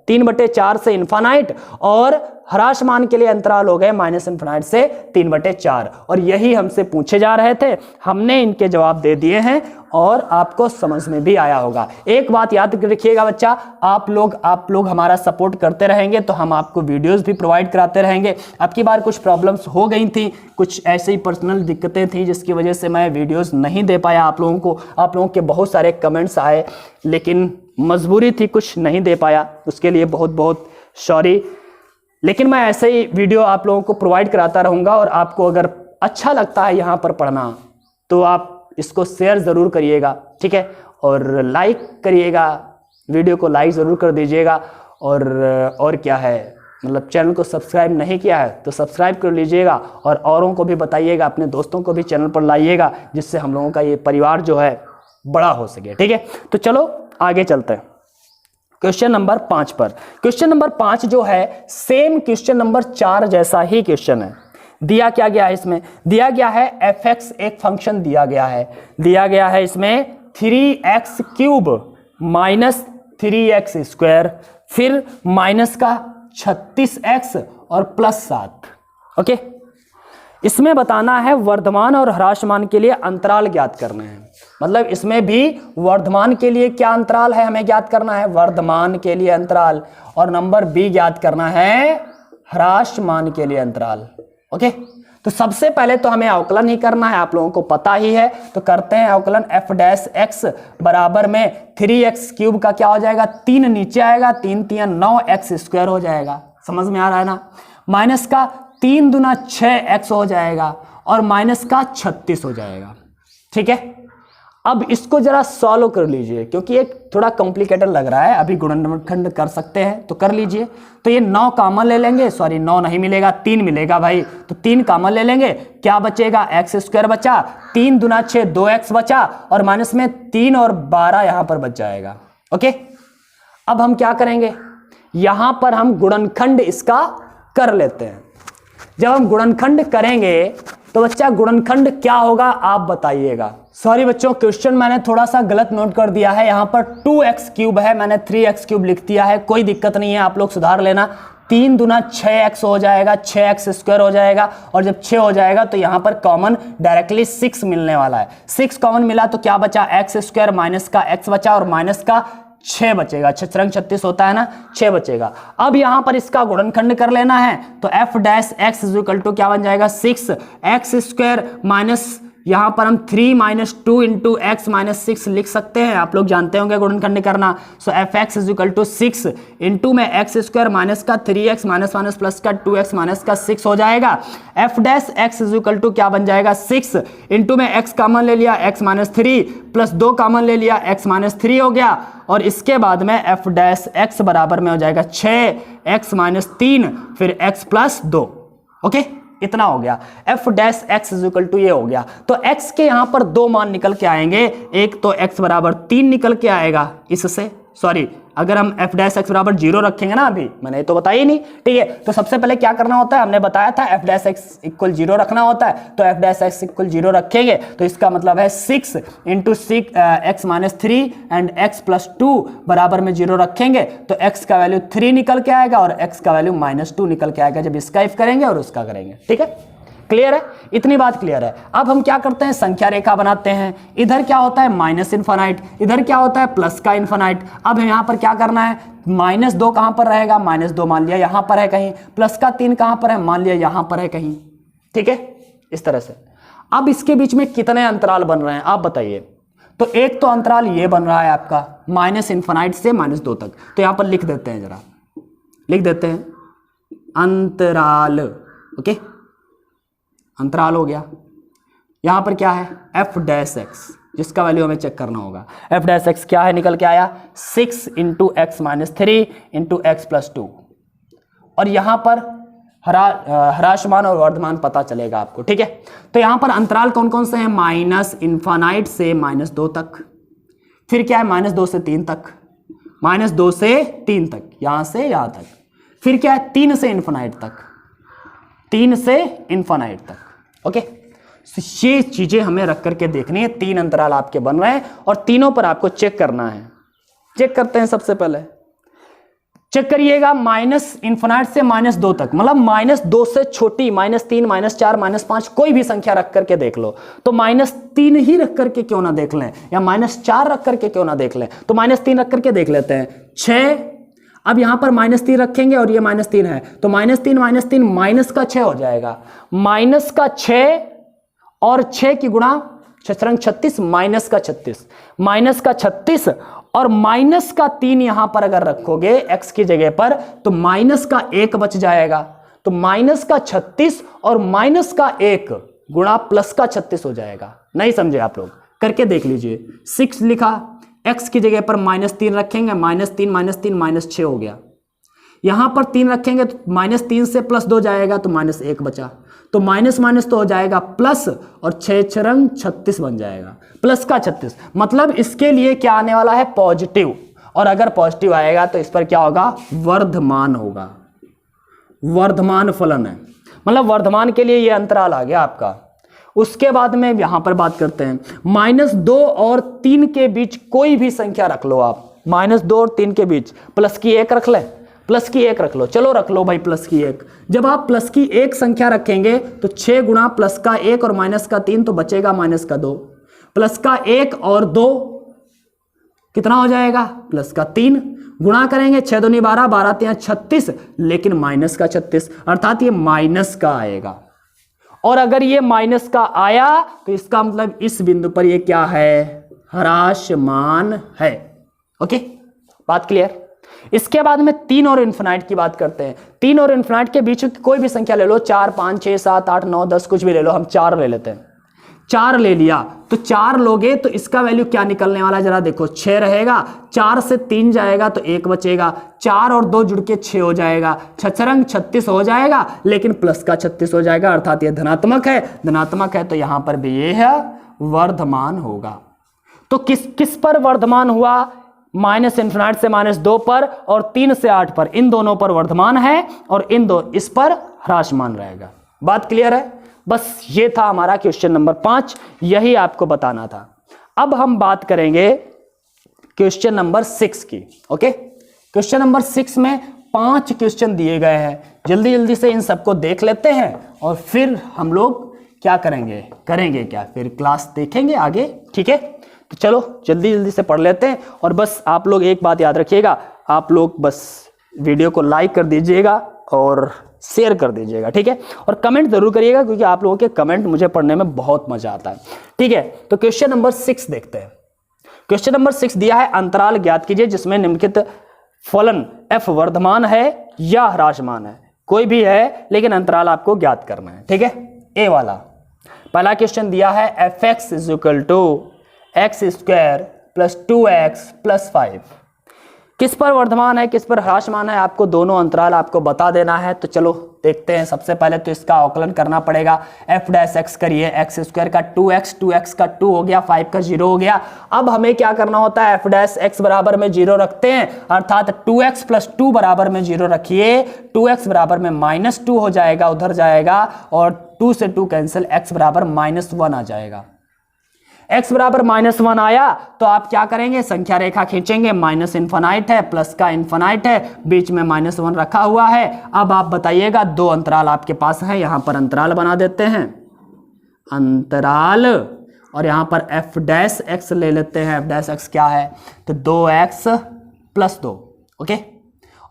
3/4 से इन्फिनाइट, और ह्रासमान के लिए अंतराल हो गए -इन्फिनाइट से 3/4। और यही हमसे पूछे जा रहे थे, हमने इनके जवाब दे दिए हैं और आपको समझ में भी आया होगा। एक बात याद रखिएगा बच्चा, आप लोग हमारा सपोर्ट करते रहेंगे तो हम आपको वीडियोस भी प्रोवाइड कराते रहेंगे। अब की बार कुछ प्रॉब्लम्स हो गई थी, कुछ ऐसे ही पर्सनल दिक्कतें थी जिसकी वजह से मैं वीडियोस नहीं दे पाया आप लोगों को। आप लोगों के बहुत सारे कमेंट्स आए, लेकिन मजबूरी थी, कुछ नहीं दे पाया, उसके लिए बहुत बहुत सॉरी। लेकिन मैं ऐसे ही वीडियो आप लोगों को प्रोवाइड कराता रहूँगा, और आपको अगर अच्छा लगता है यहाँ पर पढ़ना तो आप इसको शेयर ज़रूर करिएगा। ठीक है, और लाइक करिएगा, वीडियो को लाइक ज़रूर कर दीजिएगा। और क्या है, मतलब चैनल को सब्सक्राइब नहीं किया है तो सब्सक्राइब कर लीजिएगा, और औरों को भी बताइएगा, अपने दोस्तों को भी चैनल पर लाइएगा, जिससे हम लोगों का ये परिवार जो है बड़ा हो सके। ठीक है, तो चलो आगे चलते हैं क्वेश्चन नंबर 5 पर। क्वेश्चन नंबर 5 जो है सेम क्वेश्चन नंबर 4 जैसा ही क्वेश्चन है। दिया क्या गया है इसमें? दिया गया है f(x) एक फंक्शन दिया गया है इसमें 3x³ माइनस 3x², फिर माइनस का 36x और +7। ओके, इसमें बताना है वर्धमान और ह्रासमान के लिए अंतराल ज्ञात करने हैं। मतलब इसमें भी वर्धमान के लिए क्या अंतराल है हमें ज्ञात करना है, वर्धमान के लिए अंतराल, और नंबर बी ज्ञात करना है ह्रासमान के लिए अंतराल। ओके, तो सबसे पहले तो हमें अवकलन ही करना है, आप लोगों को पता ही है, तो करते हैं अवकलन। f' बराबर में 3x³ का क्या हो जाएगा? 3 नीचे आएगा, 3 3 9x² हो जाएगा। समझ में आ रहा है ना? माइनस का 3 दूना 6x हो जाएगा, और माइनस का 36 हो जाएगा। ठीक है, अब इसको जरा सॉल्व कर लीजिए, क्योंकि एक थोड़ा कॉम्प्लिकेटेड लग रहा है। अभी गुणनखंड कर सकते हैं तो कर लीजिए। तो ये 9 कॉमन ले लेंगे, 9 नहीं मिलेगा, 3 मिलेगा भाई, तो 3 कॉमन ले लेंगे। क्या बचेगा? x² बचा, 3 दूना 6 2x बचा, और माइनस में 3 और 12 यहां पर बच जाएगा। ओके, अब हम क्या करेंगे, यहां पर हम गुणनखंड इसका कर लेते हैं। जब हम गुणनखंड करेंगे तो बच्चा गुणनखंड क्या होगा आप बताइएगा। सॉरी बच्चों, क्वेश्चन मैंने थोड़ा सा गलत नोट कर दिया है, यहाँ पर 2x³ है, मैंने 3x³ लिख दिया है। कोई दिक्कत नहीं है, आप लोग सुधार लेना। 3 दूना 6x हो जाएगा, 6x² हो जाएगा, और जब 6 हो जाएगा तो यहाँ पर कॉमन डायरेक्टली 6 मिलने वाला है। 6 कॉमन मिला तो क्या बचा? x² माइनस का x बचा, और माइनस का 6 बचेगा। 6 36 होता है ना, 6 बचेगा। अब यहां पर इसका गुणनखंड कर लेना है, तो f' x क्या बन जाएगा? 6x² माइनस, यहां पर हम 3 - 2 × x - 6 लिख सकते हैं। आप लोग जानते होंगे गुणनखंड करना। सो f(x) 6 इंटू में x² माइनस का 3x माइनस माइनस प्लस का 2x माइनस का 6 हो जाएगा। f' क्या बन जाएगा? 6 इंटू में x कॉमन ले लिया, x - 3 प्लस 2 कॉमन ले लिया, x - 3 हो गया, और इसके बाद में f' बराबर में हो जाएगा 6x - 3 फिर x + 2। ओके, इतना हो गया। f' ये हो गया। तो x के यहां पर 2 मान निकल के आएंगे। एक तो x बराबर 3 निकल के आएगा इससे, सॉरी, अगर हम f' बराबर 0 रखेंगे ना, अभी मैंने तो बताया ही नहीं। ठीक है, तो सबसे पहले क्या करना होता है, हमने बताया था f' = 0 रखना होता है। तो f' = 0 रखेंगे तो इसका मतलब है 6 × 6 x - 3 एंड x + 2 बराबर में 0 रखेंगे तो x का वैल्यू 3 निकल के आएगा, और x का वैल्यू -2 निकल के आएगा जब इसका इफ करेंगे और उसका करेंगे। ठीक है, क्लियर है? इतनी बात क्लियर है। अब हम क्या करते हैं, संख्या रेखा बनाते हैं। इधर क्या होता है? -इन्फिनाइट, इधर क्या होता है? प्लस का इन्फिनाइट। अब यहाँ पर क्या करना है, -2 कहाँ पर रहेगा? -2 मान लिया यहाँ पर है कहीं, प्लस का 3 कहाँ पर है? मान लिया यहाँ पर है कहीं। ठीक है, इस तरह से। अब इसके बीच में कितने अंतराल बन रहे हैं आप बताइए। तो एक तो अंतराल ये बन रहा है आपका माइनस इन्फिनाइट से -2 तक। तो यहां पर लिख देते हैं, जरा लिख देते हैं अंतराल। ओके, अंतराल हो गया। यहां पर क्या है f डैश x, जिसका वैल्यू हमें चेक करना होगा। f डैश x क्या है, निकल के आया 6 × x - 3 × x + 2। और यहां पर ह्रासमान और वर्धमान पता चलेगा आपको, ठीक है। तो यहां पर अंतराल कौन कौन से हैं, माइनस इन्फिनाइट से -2 तक, फिर क्या है -2 से 3 तक, -2 से 3 तक, यहां से यहां तक, फिर क्या है 3 से इन्फिनाइट तक, 3 से इन्फिनाइट तक। ओके, तो ये चीजें हमें रख करके देखनी है। 3 अंतराल आपके बन रहे हैं और तीनों पर आपको चेक करना है। चेक करते हैं, सबसे पहले चेक करिएगा माइनस इन्फिनाइट से -2 तक, मतलब -2 से छोटी -3, -4, -5 कोई भी संख्या रख करके देख लो। तो -3 ही रख करके क्यों ना देख लें, या -4 रख करके क्यों ना देख लें। तो -3 रख करके देख लेते हैं, 6। अब यहां पर -3 रखेंगे और ये -3 है, तो -3 माइनस का 6 हो जाएगा, माइनस का 6 और 6 की गुणा 6 36, माइनस का 36, माइनस का 36 और माइनस का 3 यहां पर अगर रखोगे x की जगह पर, तो माइनस का 1 बच जाएगा। तो माइनस का 36 और माइनस का 1 गुणा प्लस का 36 हो जाएगा। नहीं समझे आप लोग, करके देख लीजिए। 6 लिखा, x की जगह पर -3 रखेंगे, -3 -6 हो गया। यहां पर 3 रखेंगे तो -3 से +2 जाएगा, तो -1 बचा। तो माइनस माइनस तो हो जाएगा प्लस, और 6 6 36 बन जाएगा, प्लस का 36। मतलब इसके लिए क्या आने वाला है, पॉजिटिव। और अगर पॉजिटिव आएगा तो इस पर क्या होगा, वर्धमान होगा, वर्धमान फलन है। मतलब वर्धमान के लिए ये अंतराल आ गया आपका। उसके बाद में यहां पर बात करते हैं, -2 और 3 के बीच कोई भी संख्या रख लो आप, -2 और 3 के बीच प्लस की 1 रख ले, प्लस की 1 रख लो, चलो रख लो भाई प्लस की 1। जब आप प्लस की 1 संख्या रखेंगे तो 6 गुणा प्लस का 1 और माइनस का 3, तो बचेगा माइनस का 2, प्लस का 1 और 2 कितना हो जाएगा, प्लस का 3, गुणा करेंगे 6 दूनी 12, 12 3 36, लेकिन माइनस का 36, अर्थात ये माइनस का आएगा। और अगर ये माइनस का आया तो इसका मतलब इस बिंदु पर ये क्या है, ह्रासमान है। ओके, बात क्लियर। इसके बाद में 3 और इन्फिनाइट की बात करते हैं। 3 और इन्फिनाइट के बीच की कोई भी संख्या ले लो, 4 5 6 7 8 9 10 कुछ भी ले लो, हम 4 ले लेते हैं। 4 ले लिया तो 4 लोगे तो इसका वैल्यू क्या निकलने वाला, जरा देखो 6 रहेगा, 4 से 3 जाएगा तो 1 बचेगा, 4 और 2 जुड़ के 6 हो जाएगा, 6 36 हो जाएगा, लेकिन प्लस का 36 हो जाएगा, अर्थात ये धनात्मक है। धनात्मक है तो यहां पर भी ये है वर्धमान होगा। तो किस पर वर्धमान हुआ, माइनस इन्फिनाइट से -2 पर और 3 से 8 पर, इन दोनों पर वर्धमान है और इस पर ह्रासमान रहेगा। बात क्लियर है। बस ये था हमारा क्वेश्चन नंबर 5, यही आपको बताना था। अब हम बात करेंगे क्वेश्चन नंबर 6 की। ओके, क्वेश्चन नंबर 6 में 5 क्वेश्चन दिए गए हैं, जल्दी जल्दी से इन सबको देख लेते हैं और फिर हम लोग क्या करेंगे क्या, फिर क्लास देखेंगे आगे, ठीक है। तो चलो जल्दी जल्दी से पढ़ लेते हैं। और बस आप लोग एक बात याद रखिएगा, आप लोग बस वीडियो को लाइक कर दीजिएगा और शेयर कर दीजिएगा, ठीक है। और कमेंट जरूर करिएगा, क्योंकि आप लोगों के कमेंट मुझे पढ़ने में बहुत मजा आता है, ठीक है। तो क्वेश्चन नंबर 6 देखते हैं। क्वेश्चन नंबर 6 दिया है, अंतराल ज्ञात कीजिए जिसमें निम्नलिखित फलन f वर्धमान है या ह्रासमान है, कोई भी है लेकिन अंतराल आपको ज्ञात करना है, ठीक है। ए वाला पहला क्वेश्चन दिया है, f(x = x² + 2x + 5 किस पर वर्धमान है, किस पर ह्रासमान है, आपको दोनों अंतराल आपको बता देना है। तो चलो देखते हैं। सबसे पहले तो इसका अवकलन करना पड़ेगा। f' करिए, x² का 2x, 2x का 2 हो गया, 5 का 0 हो गया। अब हमें क्या करना होता है, f' बराबर में 0 रखते हैं, अर्थात 2x + 2 बराबर में 0 रखिए। 2x बराबर में -2 हो जाएगा, उधर जाएगा, और 2 से 2 कैंसिल, x बराबर -1 आ जाएगा। x बराबर -1 आया तो आप क्या करेंगे, संख्या रेखा खींचेंगे, माइनस इन्फिनाइट है, प्लस का इन्फिनाइट है, बीच में -1 रखा हुआ है। अब आप बताइएगा, 2 अंतराल आपके पास है, यहां पर अंतराल बना देते हैं, अंतराल, और यहां पर f' ले लेते हैं। f' क्या है, तो 2x + 2, ओके।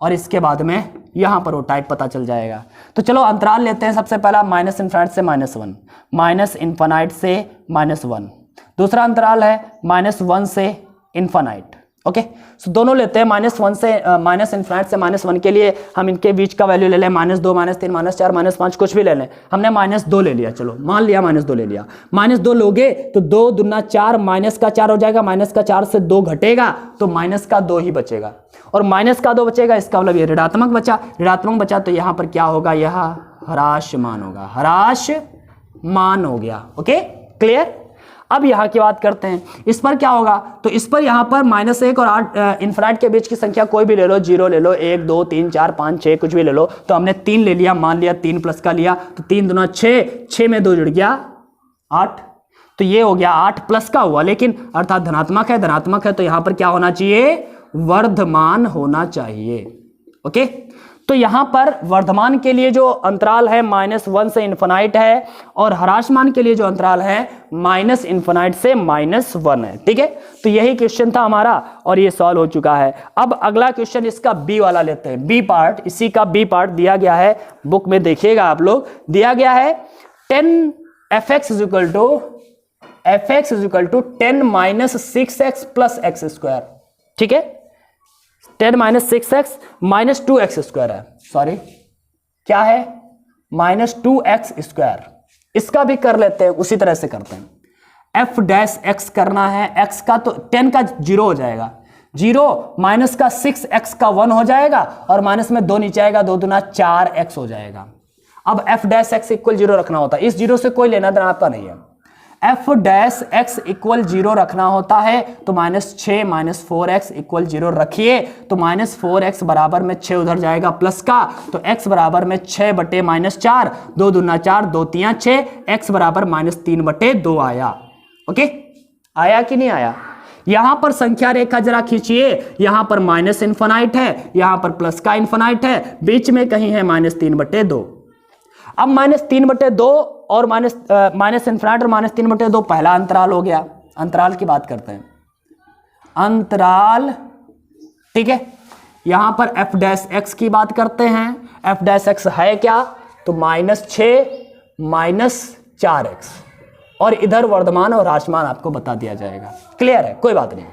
और इसके बाद में यहां पर वो टाइप पता चल जाएगा। तो चलो अंतराल लेते हैं। सबसे पहला माइनस इन्फिनाइट से -1, माइनस इन्फिनाइट से -1, दूसरा अंतराल है -1 से इन्फानाइट। ओके, सो दोनों लेते हैं -1 से माइनस इन्फानाइट से -1 के लिए हम इनके बीच का वैल्यू ले लें -2 -3 -4 -5 कुछ भी ले लें। हमने -2 ले लिया, चलो मान लिया -2 ले लिया। -2 लोगे तो 2 दूना 4, माइनस का 4 हो जाएगा, माइनस का 4 से 2 घटेगा तो माइनस का 2 ही बचेगा और माइनस का 2 बचेगा, इसका मतलब ये ऋणात्मक बचा। ऋणात्मक बचा तो यहाँ पर क्या होगा, यह ह्रासमान होगा, ह्रासमान हो गया। Okay clear. अब यहाँ की बात करते हैं, इस पर क्या होगा, तो इस पर यहाँ पर -1 और 8 इन्फिनिट के बीच की संख्या कोई भी ले लो, 0 ले लो, 1 2 3 4 5 6 कुछ भी ले लो। तो हमने 3 ले लिया, मान लिया 3 प्लस का लिया तो 3 दूना 6, 6 में 2 जुड़ गया 8, तो ये हो गया 8 प्लस का हुआ, लेकिन अर्थात धनात्मक है, धनात्मक है तो यहाँ पर क्या होना चाहिए, वर्धमान होना चाहिए। ओके, तो यहां पर वर्धमान के लिए जो अंतराल है -1 से इन्फिनाइट है और ह्रासमान के लिए जो अंतराल है -इन्फिनाइट से -1 है। ठीक है, तो यही क्वेश्चन था हमारा और ये सॉल्व हो चुका है। अब अगला क्वेश्चन इसका बी वाला लेते हैं, बी पार्ट। इसी का बी पार्ट दिया गया है, बुक में देखिएगा आप लोग, दिया गया है 10 fx equal to 10 - 6x + x²। ठीक है, 10 - 6x - 2x² है, सॉरी क्या है, -2x²। इसका भी कर लेते हैं, उसी तरह से करते हैं। f' करना है, x का तो 10 का 0 हो जाएगा, 0 माइनस का 6x का 1 हो जाएगा और माइनस में 2 नीचे आएगा, 2 दूना 4x हो जाएगा। अब f' इक्वल 0 रखना होता है, इस 0 से कोई लेना देना आपका नहीं है। f' इक्वल 0 रखना होता है तो -6 - 4x इक्वल 0 रखिए, तो -4x बराबर में 6 उधर जाएगा प्लस का, तो x बराबर में 6 बटे -4, 2 दूना 4, 2 तिया 6, x बराबर -3 बटे 2 आया। ओके, आया कि नहीं आया। यहां पर संख्या रेखा जरा खींचिए, यहां पर -इन्फिनाइट है, यहां पर प्लस का इन्फिनाइट है, बीच में कहीं है -3 बटे 2। अब -3 बटे 2 और माइनस इन्फिनाइट और -3 बटे 2 पहला अंतराल हो गया। अंतराल की बात करते हैं, अंतराल। ठीक है, यहां पर f' की बात करते हैं, f' है क्या, तो -6 - 4x और इधर वर्धमान और ह्रासमान आपको बता दिया जाएगा। क्लियर है, कोई बात नहीं।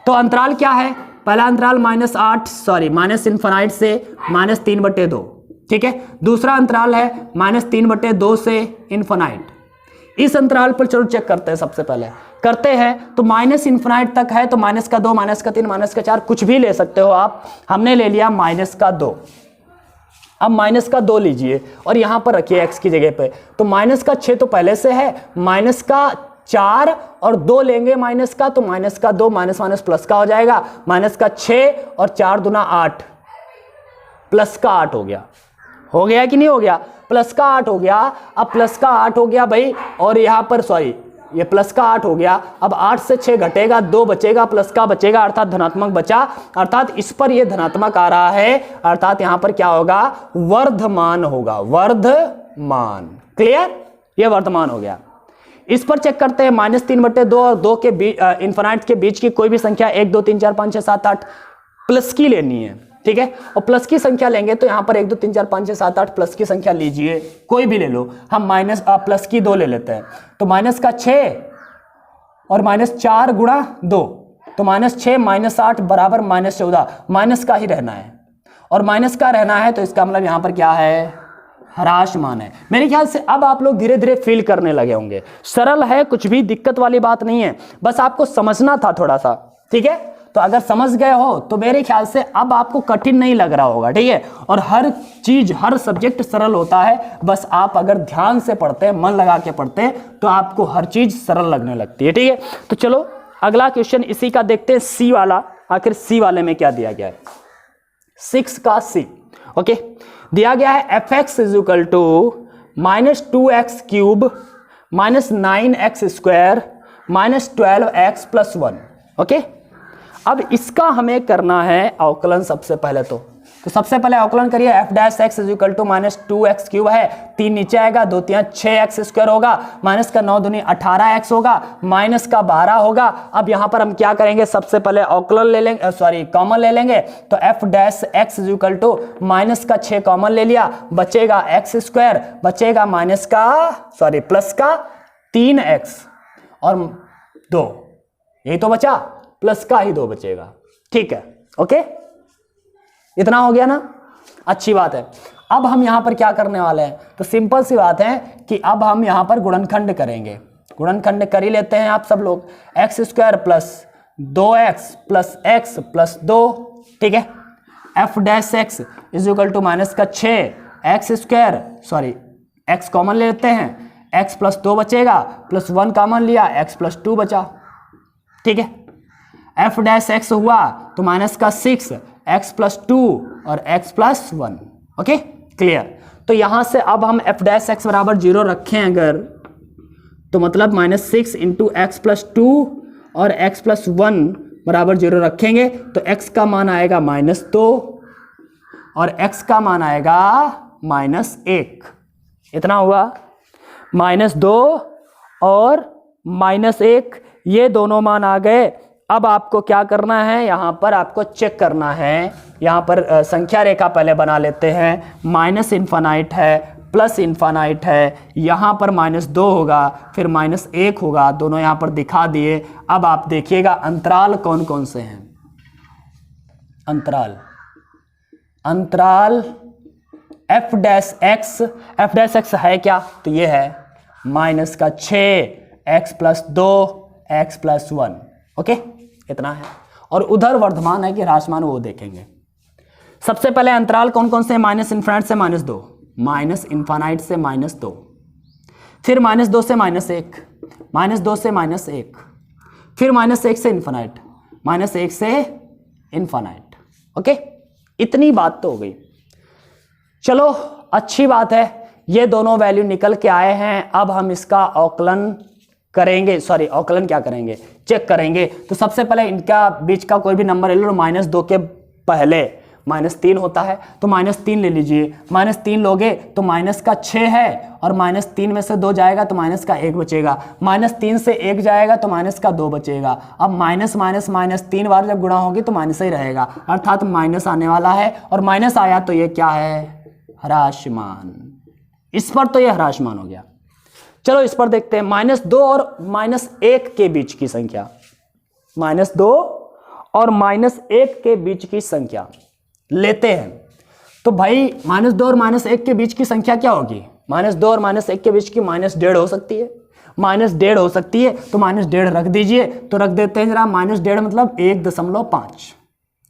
तो अंतराल क्या है, पहला अंतराल -इन्फिनाइट से -3 बटे 2। ठीक है, दूसरा अंतराल है -3 बटे 2 से इन्फिनाइट। इस अंतराल पर चलो चेक करते हैं, सबसे पहले करते हैं। तो -इन्फिनाइट तक है तो -2 -3 -4 कुछ भी ले सकते हो आप, हमने ले लिया -2। अब -2 लीजिए और यहां पर रखिए x की जगह पे, तो -6 तो पहले से है, -4 और 2 लेंगे माइनस का, तो -2 माइनस प्लस का हो जाएगा, -6 और 4 दूना 8 प्लस का 8 हो गया कि नहीं हो गया, प्लस का 8 हो गया। अब प्लस का 8 हो गया भाई, और यहां पर सॉरी ये प्लस का 8 हो गया। अब 8 से 6 घटेगा, 2 बचेगा, प्लस का बचेगा, अर्थात धनात्मक बचा, अर्थात इस पर ये धनात्मक आ रहा है, अर्थात यहां पर क्या होगा, वर्धमान होगा, वर्धमान। क्लियर, ये वर्धमान हो गया। इस पर चेक करते हैं, -3 बटे 2 और 2 के बीच, इन्फिनाइट के बीच की कोई भी संख्या 1 2 3 4 5 6 7 8 प्लस की लेनी है। ठीक है, और प्लस की संख्या लेंगे तो यहां पर 1 2 3 4 5 6 7 8 प्लस की संख्या लीजिए, कोई भी ले लो। हम प्लस की 2 ले लेते हैं, तो -6 और -4 गुणा 2, तो -6 - 8 बराबर -14, माइनस का ही रहना है और माइनस का रहना है, तो इसका मतलब यहां पर क्या है, ह्रासमान है। मेरे ख्याल से अब आप लोग धीरे धीरे फील करने लगे होंगे, सरल है, कुछ भी दिक्कत वाली बात नहीं है, बस आपको समझना था थोड़ा सा। ठीक है, तो अगर समझ गए हो तो मेरे ख्याल से अब आपको कठिन नहीं लग रहा होगा। ठीक है, और हर चीज, हर सब्जेक्ट सरल होता है, बस आप अगर ध्यान से पढ़ते हैं, मन लगा के पढ़ते हैं, तो आपको हर चीज सरल लगने लगती है। ठीक है, तो चलो अगला क्वेश्चन इसी का देखते हैं, सी वाला। आखिर सी वाले में क्या दिया गया है, 6 का सी। ओके, दिया गया है f(x) equal to -2x³ -9x² -12x + 1। Okay, अब इसका हमें करना है अवकलन। सबसे पहले तो सबसे पहले अवकलन करिए, f' इक्वल टू -2x³ है, 3 नीचे आएगा, 2 तिया 6x² होगा, माइनस का 9 दूनी 18x होगा, माइनस का 12 होगा। अब यहां पर हम क्या करेंगे, सबसे पहले अवकलन ले लेंगे, सॉरी कॉमन ले लेंगे, तो f' इक्वल टू माइनस का 6 कॉमन ले लिया, बचेगा x², बचेगा प्लस का 3x, और 2, यही तो बचा, प्लस का ही 2 बचेगा। ठीक है, ओके, इतना हो गया ना, अच्छी बात है। अब हम यहां पर क्या करने वाले हैं, तो सिंपल सी बात है कि अब हम यहां पर गुणनखंड करेंगे। गुणनखंड कर ही लेते हैं आप सब लोग। X square plus 2x plus X plus 2, ठीक है। F dash X is equal to minus का 6 X square, sorry X common ले लेते हैं, एक्स प्लस 2 बचेगा, प्लस 1 कॉमन लिया, एक्स प्लस 2 बचा, ठीक है। एफ डैश एक्स हुआ तो माइनस का 6 एक्स प्लस 2 और एक्स प्लस 1, ओके, क्लियर। तो यहां से अब हम एफ डैश एक्स बराबर 0 रखें अगर, तो मतलब माइनस 6 इंटू एक्स प्लस 2 और एक्स प्लस 1 बराबर 0 रखेंगे तो x का मान आएगा -2 और x का मान आएगा -1। इतना हुआ, -2 और -1, ये दोनों मान आ गए। अब आपको क्या करना है, यहां पर आपको चेक करना है। यहां पर संख्या रेखा पहले बना लेते हैं। माइनस इन्फानाइट है, प्लस इन्फानाइट है, यहां पर -2 होगा, फिर -1 होगा, दोनों यहां पर दिखा दिए। अब आप देखिएगा अंतराल कौन कौन से हैं। अंतराल एफ डैश एक्स है क्या, तो ये है माइनस का 6 x plus 2 x plus 1, okay, इतना है। और उधर वर्धमान है कि ह्रासमान, वो देखेंगे। सबसे पहले अंतराल कौन कौन से हैं, माइनस इन्फानाइट से -2, माइनस इन्फानाइट से -2, फिर -2 से -1, -2 से -1, फिर -1 से इन्फानाइट, -1 से इन्फानाइट, ओके। इतनी बात तो हो गई। चलो अच्छी बात है, ये दोनों वैल्यू निकल के आए हैं। अब हम इसका औकलन करेंगे, सॉरी औकलन क्या करेंगे, चेक करेंगे। तो सबसे पहले इनका बीच का कोई भी नंबर ले लो, -2 के पहले -3 होता है तो -3 ले लीजिए। -3 लोगे तो माइनस का 6 है और -3 में से 2 जाएगा तो माइनस का 1 बचेगा, -3 से 1 जाएगा तो माइनस का 2 बचेगा। अब माइनस माइनस माइनस 3 बार जब गुणा होगी तो माइनस ही रहेगा, अर्थात माइनस आने वाला है। और माइनस आया तो ये क्या है, ह्रासमान। इस पर तो ये ह्रासमान हो गया। चलो इस पर देखते हैं, -2 और -1 के बीच की संख्या, -2 और -1 के बीच की संख्या लेते हैं। तो भाई -2 और -1 के बीच की संख्या क्या होगी, -2 और -1 के बीच की -1.5 हो सकती है, -1.5 हो सकती है तो -1.5 रख दीजिए। तो रख देते हैं जरा, -1.5 मतलब 1.5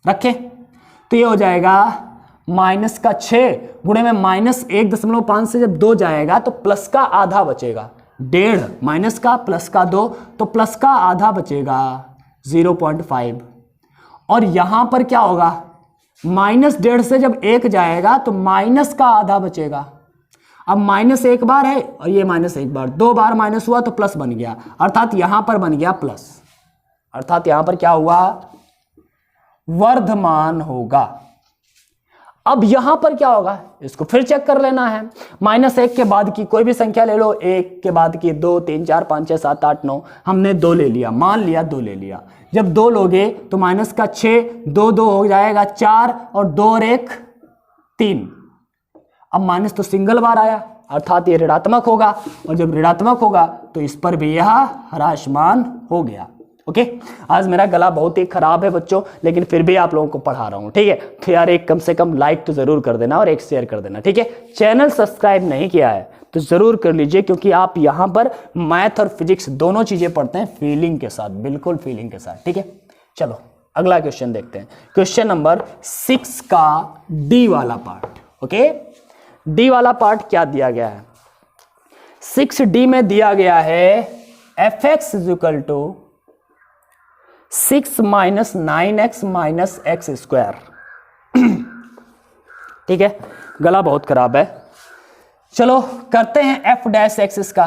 रखें तो ये हो जाएगा माइनस का 6 गुणे में -1.5 से जब 2 जाएगा तो प्लस का आधा बचेगा, 1.5 माइनस का प्लस का 2 तो प्लस का आधा बचेगा 0.5। और यहां पर क्या होगा, -1.5 से जब 1 जाएगा तो माइनस का आधा बचेगा। अब माइनस एक बार है और ये -1 बार, 2 बार माइनस हुआ तो प्लस बन गया, अर्थात यहां पर बन गया प्लस, अर्थात यहां पर क्या हुआ, वर्धमान होगा। अब यहां पर क्या होगा, इसको फिर चेक कर लेना है। -1 के बाद की कोई भी संख्या ले लो, 1 के बाद की 2 3 4 5 6 7 8 9, हमने 2 ले लिया, मान लिया 2 ले लिया। जब 2 लोगे तो माइनस का 6, 2 2 हो जाएगा 4 और 2 और 1 3। अब माइनस तो सिंगल बार आया, अर्थात ये ऋणात्मक होगा, और जब ऋणात्मक होगा तो इस पर भी यह ह्रासमान हो गया। ओके, आज मेरा गला बहुत ही खराब है बच्चों, लेकिन फिर भी आप लोगों को पढ़ा रहा हूं, ठीक है। तो यार एक कम से कम लाइक तो जरूर कर देना और एक शेयर कर देना, ठीक है। चैनल सब्सक्राइब नहीं किया है तो जरूर कर लीजिए, क्योंकि आप यहां पर मैथ और फिजिक्स दोनों चीजें पढ़ते हैं फीलिंग के साथ, बिल्कुल फीलिंग के साथ, ठीक है। चलो अगला क्वेश्चन देखते हैं, क्वेश्चन नंबर 6 का डी वाला पार्ट। ओके, डी वाला पार्ट क्या दिया गया है, 6D में दिया गया है fx is equal to 6 - 9x - x square. ठीक है, गला बहुत खराब है। चलो करते हैं f डैश एक्स इसका,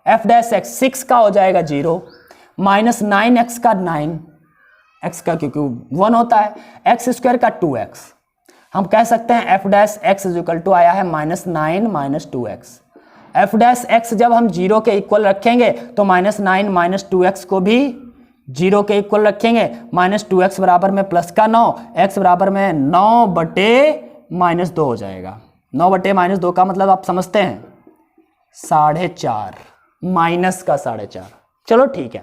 f डैश एक्स 6 का हो जाएगा 0, -9x का 9, x का क्योंकि 1 होता है, x स्क्वायर का 2x। हम कह सकते हैं f dash X is equal to आया है -9 - 2x। f डैश एक्स जब हम 0 के इक्वल रखेंगे तो -9 - 2x को भी 0 के इक्वल रखेंगे, -2x बराबर में प्लस का 9, x बराबर में 9 बटे -2 हो जाएगा। 9 बटे -2 का मतलब आप समझते हैं 4.5, माइनस का 4.5। चलो ठीक है,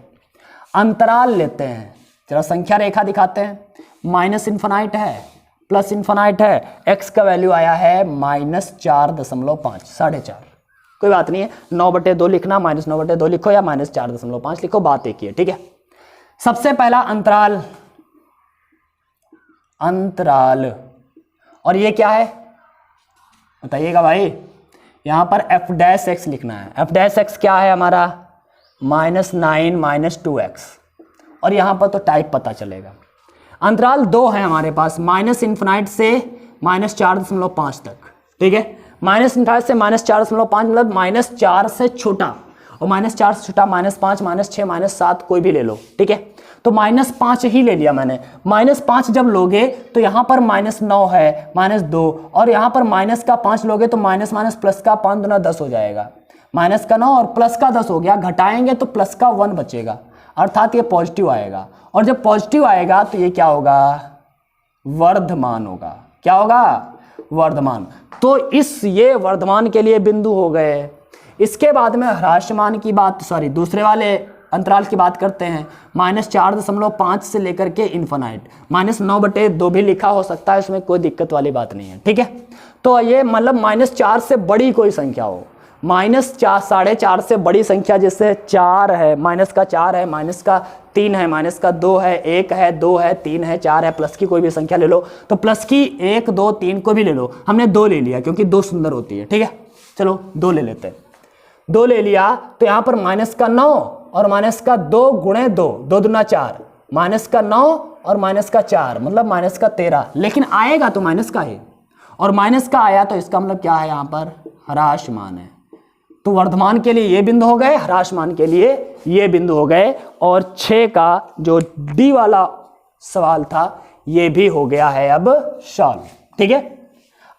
अंतराल लेते हैं, जरा संख्या रेखा दिखाते हैं, माइनस इन्फिनाइट है प्लस इन्फिनाइट है, x का वैल्यू आया है -4.5, 4.5, कोई बात नहीं है, 9/2 लिखना, -9/2 लिखो या -4.5 लिखो, बात एक ही है, ठीक है। सबसे पहला अंतराल, अंतराल, और ये क्या है बताइएगा भाई, यहां पर f' लिखना है। f' क्या है हमारा, -9 -2x, और यहां पर तो टाइप पता चलेगा। अंतराल 2 है हमारे पास, -∞ से -4.5 तक, ठीक है। -∞ से -4.5 मतलब -4 से छोटा, और -4 से छोटा -5, -6, -7 कोई भी ले लो, ठीक है। तो -5 ही ले लिया मैंने। -5 जब लोगे तो यहाँ पर -9 है, -2, और यहाँ पर -5 लोगे तो माइनस प्लस का 5 दूना 10 हो जाएगा, -9 और प्लस का 10 हो गया, घटाएंगे तो प्लस का 1 बचेगा, अर्थात ये पॉजिटिव आएगा, और जब पॉजिटिव आएगा तो ये क्या होगा, वर्धमान होगा। क्या होगा, वर्धमान। तो ये वर्धमान के लिए बिंदु हो गए। इसके बाद में ह्रासमान की बात, सॉरी दूसरे वाले अंतराल की बात करते हैं, -4.5 से लेकर के इन्फिनाइट, -9/2 भी लिखा हो सकता है, इसमें कोई दिक्कत वाली बात नहीं है, ठीक है। तो ये मतलब -4 से बड़ी कोई संख्या हो, -4.5 से बड़ी संख्या जैसे 4 है, -4 है, -3 है, -2 है, 1 है, 2 है, 3 है, 4 है, प्लस की कोई भी संख्या ले लो, तो प्लस की 1, 2, 3 को भी ले लो, हमने 2 ले लिया क्योंकि 2 सुंदर होती है, ठीक है। चलो 2 ले लेते हैं, 2 ले लिया तो यहाँ पर -9 और -2 गुणे 2, 2 दूना 4, -9 और -4 मतलब -13, लेकिन आएगा तो माइनस का ही, और माइनस का आया तो इसका मतलब क्या है, यहाँ पर ह्रासमान है। तो वर्धमान के लिए ये बिंदु हो गए, ह्रासमान के लिए ये बिंदु हो गए, और 6 का जो डी वाला सवाल था ये भी हो गया है अब सॉल्व, ठीक है।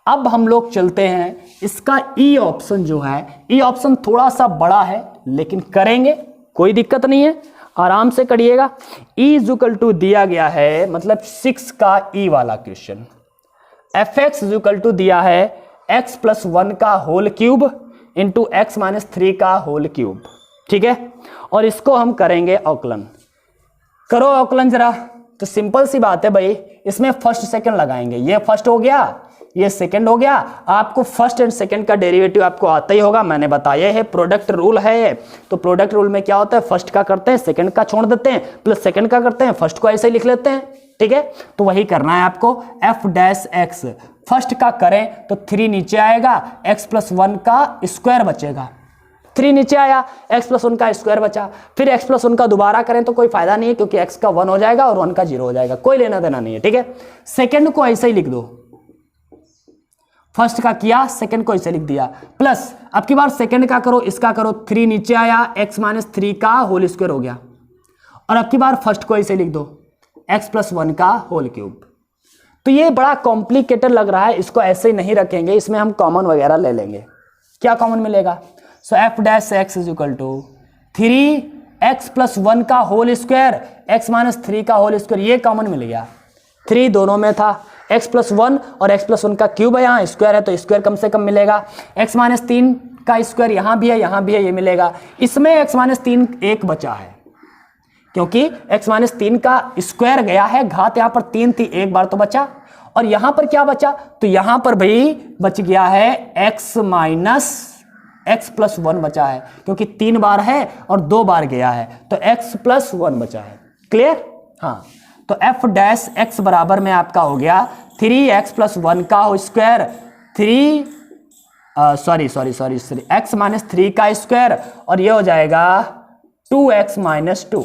अब हम लोग चलते हैं, इसका ई ऑप्शन जो है, ई ऑप्शन थोड़ा सा बड़ा है लेकिन करेंगे, कोई दिक्कत नहीं है, आराम से करिएगा। E = दिया गया है, मतलब 6 का ई वाला क्वेश्चन, fx = दिया है x+1 का होल क्यूब इंटू x-3 का होल क्यूब, ठीक है। और इसको हम करेंगे अवकलन, करो अवकलन जरा। तो सिंपल सी बात है भाई, इसमें फर्स्ट सेकंड लगाएंगे, ये फर्स्ट हो गया, ये सेकंड हो गया। आपको फर्स्ट एंड सेकंड का डेरिवेटिव आपको आता ही होगा, मैंने बताया है, प्रोडक्ट रूल है। तो प्रोडक्ट रूल में क्या होता है, फर्स्ट का करते हैं, सेकंड का छोड़ देते हैं, प्लस सेकंड का करते हैं, फर्स्ट को ऐसे ही लिख लेते हैं, ठीक है। तो वही करना है आपको, f' फर्स्ट का करें तो 3 नीचे आएगा, x+1 का स्क्वायर बचेगा, 3 नीचे आया, x+1 का स्क्वायर बचा, फिर x+1 का दोबारा करें तो कोई फायदा नहीं है क्योंकि x का 1 हो जाएगा और 1 का 0 हो जाएगा, कोई लेना देना नहीं है, ठीक है। सेकंड को ऐसे ही लिख दो, फर्स्ट का किया, सेकंड को ऐसे लिख दिया, प्लस अब की बार सेकंड का करो, इसका करो, 3 नीचे आया, x-3 का होल स्क्वायर हो गया, और अब की बार फर्स्ट को ऐसे लिख दो, x+1 का होल क्यूब। तो ये बड़ा कॉम्प्लिकेटेड लग रहा है, इसको ऐसे ही नहीं रखेंगे, इसमें हम कॉमन वगैरह ले लेंगे। क्या कॉमन मिलेगा, सो f' = 3x+1 का होल स्क्वायर, x-3 का होल स्क्वायर, ये कॉमन मिल गया, 3 दोनों में था, x+1 और x+1 का क्यूब है, यहाँ स्क्वायर है तो स्क्वायर कम से कम मिलेगा, x-3 का स्क्वायर यहाँ भी है, यहाँ भी है, ये मिलेगा। इसमें x-3 एक बचा है क्योंकि x-3 का स्क्वायर गया है, घात यहाँ पर 3 थी, एक बार तो बचा, और यहाँ पर क्या बचा, तो यहाँ पर भाई बच गया है x+1 बचा है, क्योंकि 3 बार है और 2 बार गया है, तो x+1 बचा है, क्लियर। हाँ, तो f' बराबर में आपका हो गया 3x+1 का स्क्वायर, x-3 का स्क्वायर, और ये हो जाएगा 2x-2,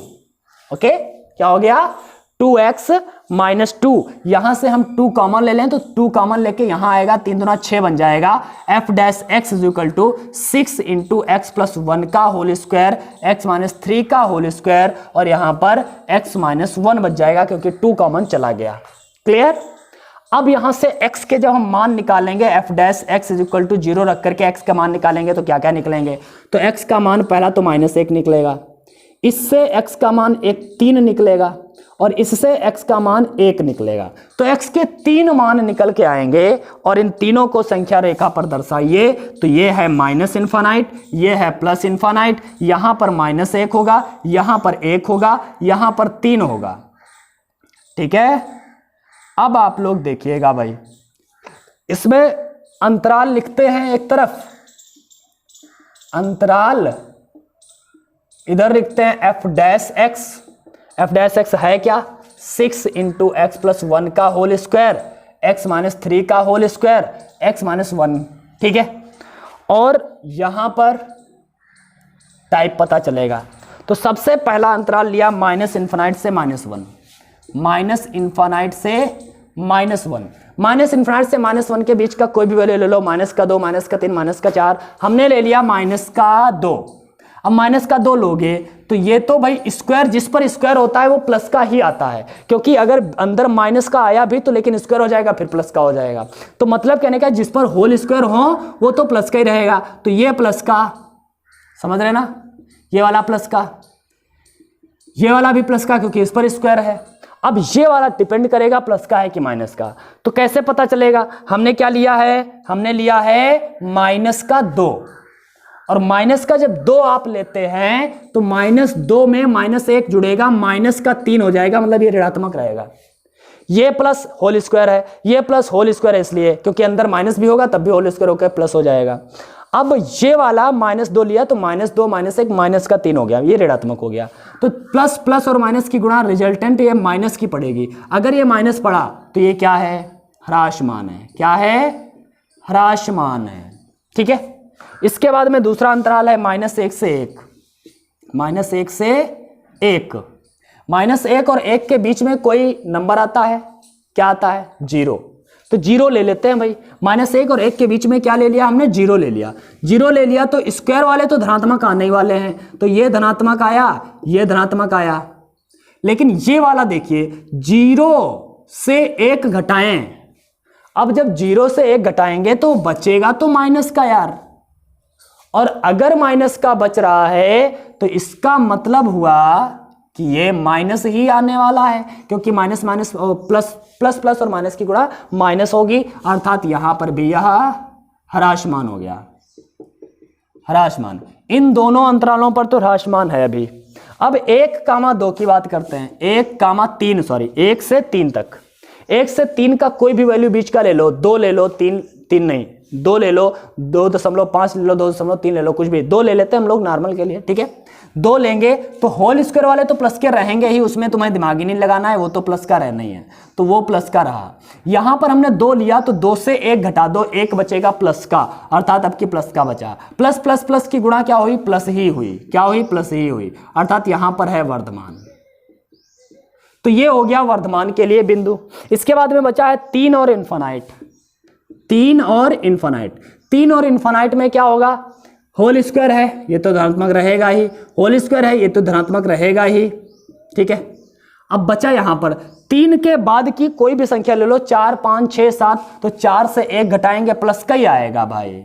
ओके। क्या हो गया, 2x-2, यहां से हम 2 कॉमन ले लें तो 2 कॉमन लेके यहां आएगा, 3 दूना 6 बन जाएगा, f' = 6 इंटू x+1 का होल स्क्वायर, x-3 का होल स्क्वायर, और यहां पर x-1 बच जाएगा क्योंकि 2 कॉमन चला गया, क्लियर। अब यहां से x के जब हम मान निकालेंगे, f' = 0 रख करके x का मान निकालेंगे तो क्या क्या निकलेंगे, तो x का मान पहला तो -1 निकलेगा, इससे x का मान 3 निकलेगा, और इससे x का मान 1 निकलेगा। तो x के 3 मान निकल के आएंगे और इन तीनों को संख्या रेखा पर दर्शाइए। तो ये है माइनस इन्फानाइट, ये है प्लस इन्फानाइट, यहां पर -1 होगा, यहां पर 1 होगा, यहां पर 3 होगा। ठीक है, अब आप लोग देखिएगा भाई, इसमें अंतराल लिखते हैं एक तरफ, अंतराल इधर लिखते हैं f डैश x है क्या 6 इंटू एक्स प्लस 1 का होल स्क्वायर, x माइनस 3 का होल स्क्वायर, x माइनस 1। ठीक है, और यहां पर टाइप पता चलेगा। तो सबसे पहला अंतराल लिया माइनस इन्फानाइट से -1, माइनस इन्फानाइट से -1, माइनस इन्फानाइट से -1 के बीच का कोई भी वैल्यू ले लो, -2, -3, -4, हमने ले लिया -2। अब -2 लोगे तो ये तो भाई स्क्वायर, जिस पर स्क्वायर होता है वो प्लस का ही आता है, क्योंकि अगर अंदर माइनस का आया भी तो लेकिन स्क्वायर हो जाएगा, फिर प्लस का हो जाएगा। तो मतलब कहने का जिस पर होल स्क्वायर हो वो तो प्लस का ही रहेगा। तो ये प्लस का, समझ रहे ना, ये वाला प्लस का, ये वाला भी प्लस का, क्योंकि इस पर स्क्वायर है। अब ये वाला डिपेंड करेगा प्लस का है कि माइनस का। तो कैसे पता चलेगा, हमने क्या लिया है, हमने लिया है -2, और माइनस का जब 2 आप लेते हैं तो -2 में -1 जुड़ेगा, -3 हो जाएगा, मतलब ये ऋणात्मक रहेगा। ये प्लस होल स्क्वायर है, ये प्लस होल स्क्वायर है, इसलिए क्योंकि अंदर माइनस भी होगा तब भी होल स्क्वायर होकर प्लस हो जाएगा। अब ये वाला -2 लिया तो -2 -1 -3 हो गया, ये ऋणात्मक हो गया। तो प्लस प्लस और माइनस की गुणा रिजल्टेंट ये माइनस की पड़ेगी। अगर ये माइनस पड़ा तो ये क्या है, ह्रासमान है। क्या है, ह्रासमान है। ठीक है, इसके बाद में दूसरा अंतराल है -1 से 1, -1 से 1, -1 और 1 के बीच में कोई नंबर आता है, क्या आता है, 0। तो 0 ले लेते हैं भाई, -1 और 1 के बीच में क्या ले लिया हमने, 0 ले लिया। 0 ले लिया तो स्क्वायर वाले तो धनात्मक आने ही वाले हैं, तो ये धनात्मक आया, ये धनात्मक आया। लेकिन ये वाला देखिए, 0 से 1 घटाएं, अब जब 0 से 1 घटाएंगे तो बचेगा तो माइनस का यार, और अगर माइनस का बच रहा है तो इसका मतलब हुआ कि ये माइनस ही आने वाला है, क्योंकि minus minus plus plus plus और माइनस की गुणा माइनस होगी, अर्थात यहां पर भी यह ह्रासमान हो गया, ह्रासमान। इन दोनों अंतरालों पर तो ह्रासमान है अभी। अब 1,2 की बात करते हैं, 1,3 सॉरी 1 से 3 तक, 1 से 3 का कोई भी वैल्यू बीच का ले लो, 2 ले लो, 3 नहीं, 2 ले लो, 2.5 ले लो, 2.3 ले लो, कुछ भी 2 ले लेते हैं हम लोग नॉर्मल के लिए। ठीक है, 2 लेंगे तो होल स्क्वायर वाले तो प्लस के रहेंगे ही, उसमें तुम्हें दिमाग ही नहीं लगाना है, वो तो प्लस का रहना ही है, तो वो प्लस का रहा। यहां पर हमने 2 लिया तो 2 से 1 घटा दो, 1 बचेगा प्लस का, अर्थात अब की प्लस का बचा। प्लस प्लस प्लस की गुणा क्या हुई, प्लस ही हुई, क्या हुई, प्लस ही हुई, अर्थात यहां पर है वर्धमान। तो ये हो गया वर्धमान के लिए बिंदु। इसके बाद में बचा है 3 और इन्फानाइट। 3 और इन्फानाइट, 3 और इन्फानाइट में क्या होगा, होल स्क्वायर है ये तो धनात्मक रहेगा ही, होल स्क्वायर है ये तो धनात्मक रहेगा ही। ठीक है, अब बचा यहां पर 3 के बाद की कोई भी संख्या ले लो, 4, 5, 6, 7, तो 4 से 1 घटाएंगे प्लस का ही आएगा भाई,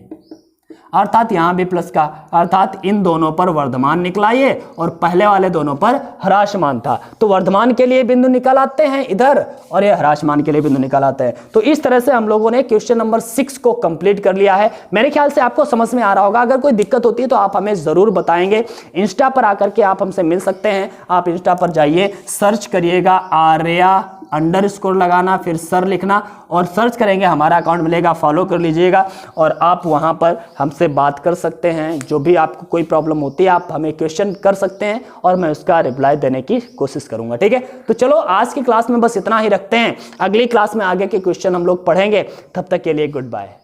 अर्थात यहां भी प्लस का, अर्थात इन दोनों पर वर्धमान निकला ये, और पहले वाले दोनों पर ह्रासमान था। तो वर्धमान के लिए बिंदु निकल आते हैं इधर, और ये ह्रासमान के लिए बिंदु निकल आते हैं। तो इस तरह से हम लोगों ने क्वेश्चन नंबर 6 को कंप्लीट कर लिया है। मेरे ख्याल से आपको समझ में आ रहा होगा। अगर कोई दिक्कत होती है तो आप हमें जरूर बताएंगे। इंस्टा पर आकर के आप हमसे मिल सकते हैं। आप इंस्टा पर जाइए, सर्च करिएगा आर्या _ लगाना, फिर सर लिखना, और सर्च करेंगे हमारा अकाउंट मिलेगा, फॉलो कर लीजिएगा, और आप वहां पर हमसे बात कर सकते हैं। जो भी आपको कोई प्रॉब्लम होती है आप हमें क्वेश्चन कर सकते हैं, और मैं उसका रिप्लाई देने की कोशिश करूंगा। ठीक है, तो चलो आज की क्लास में बस इतना ही रखते हैं। अगली क्लास में आगे के क्वेश्चन हम लोग पढ़ेंगे। तब तक के लिए गुड बाय।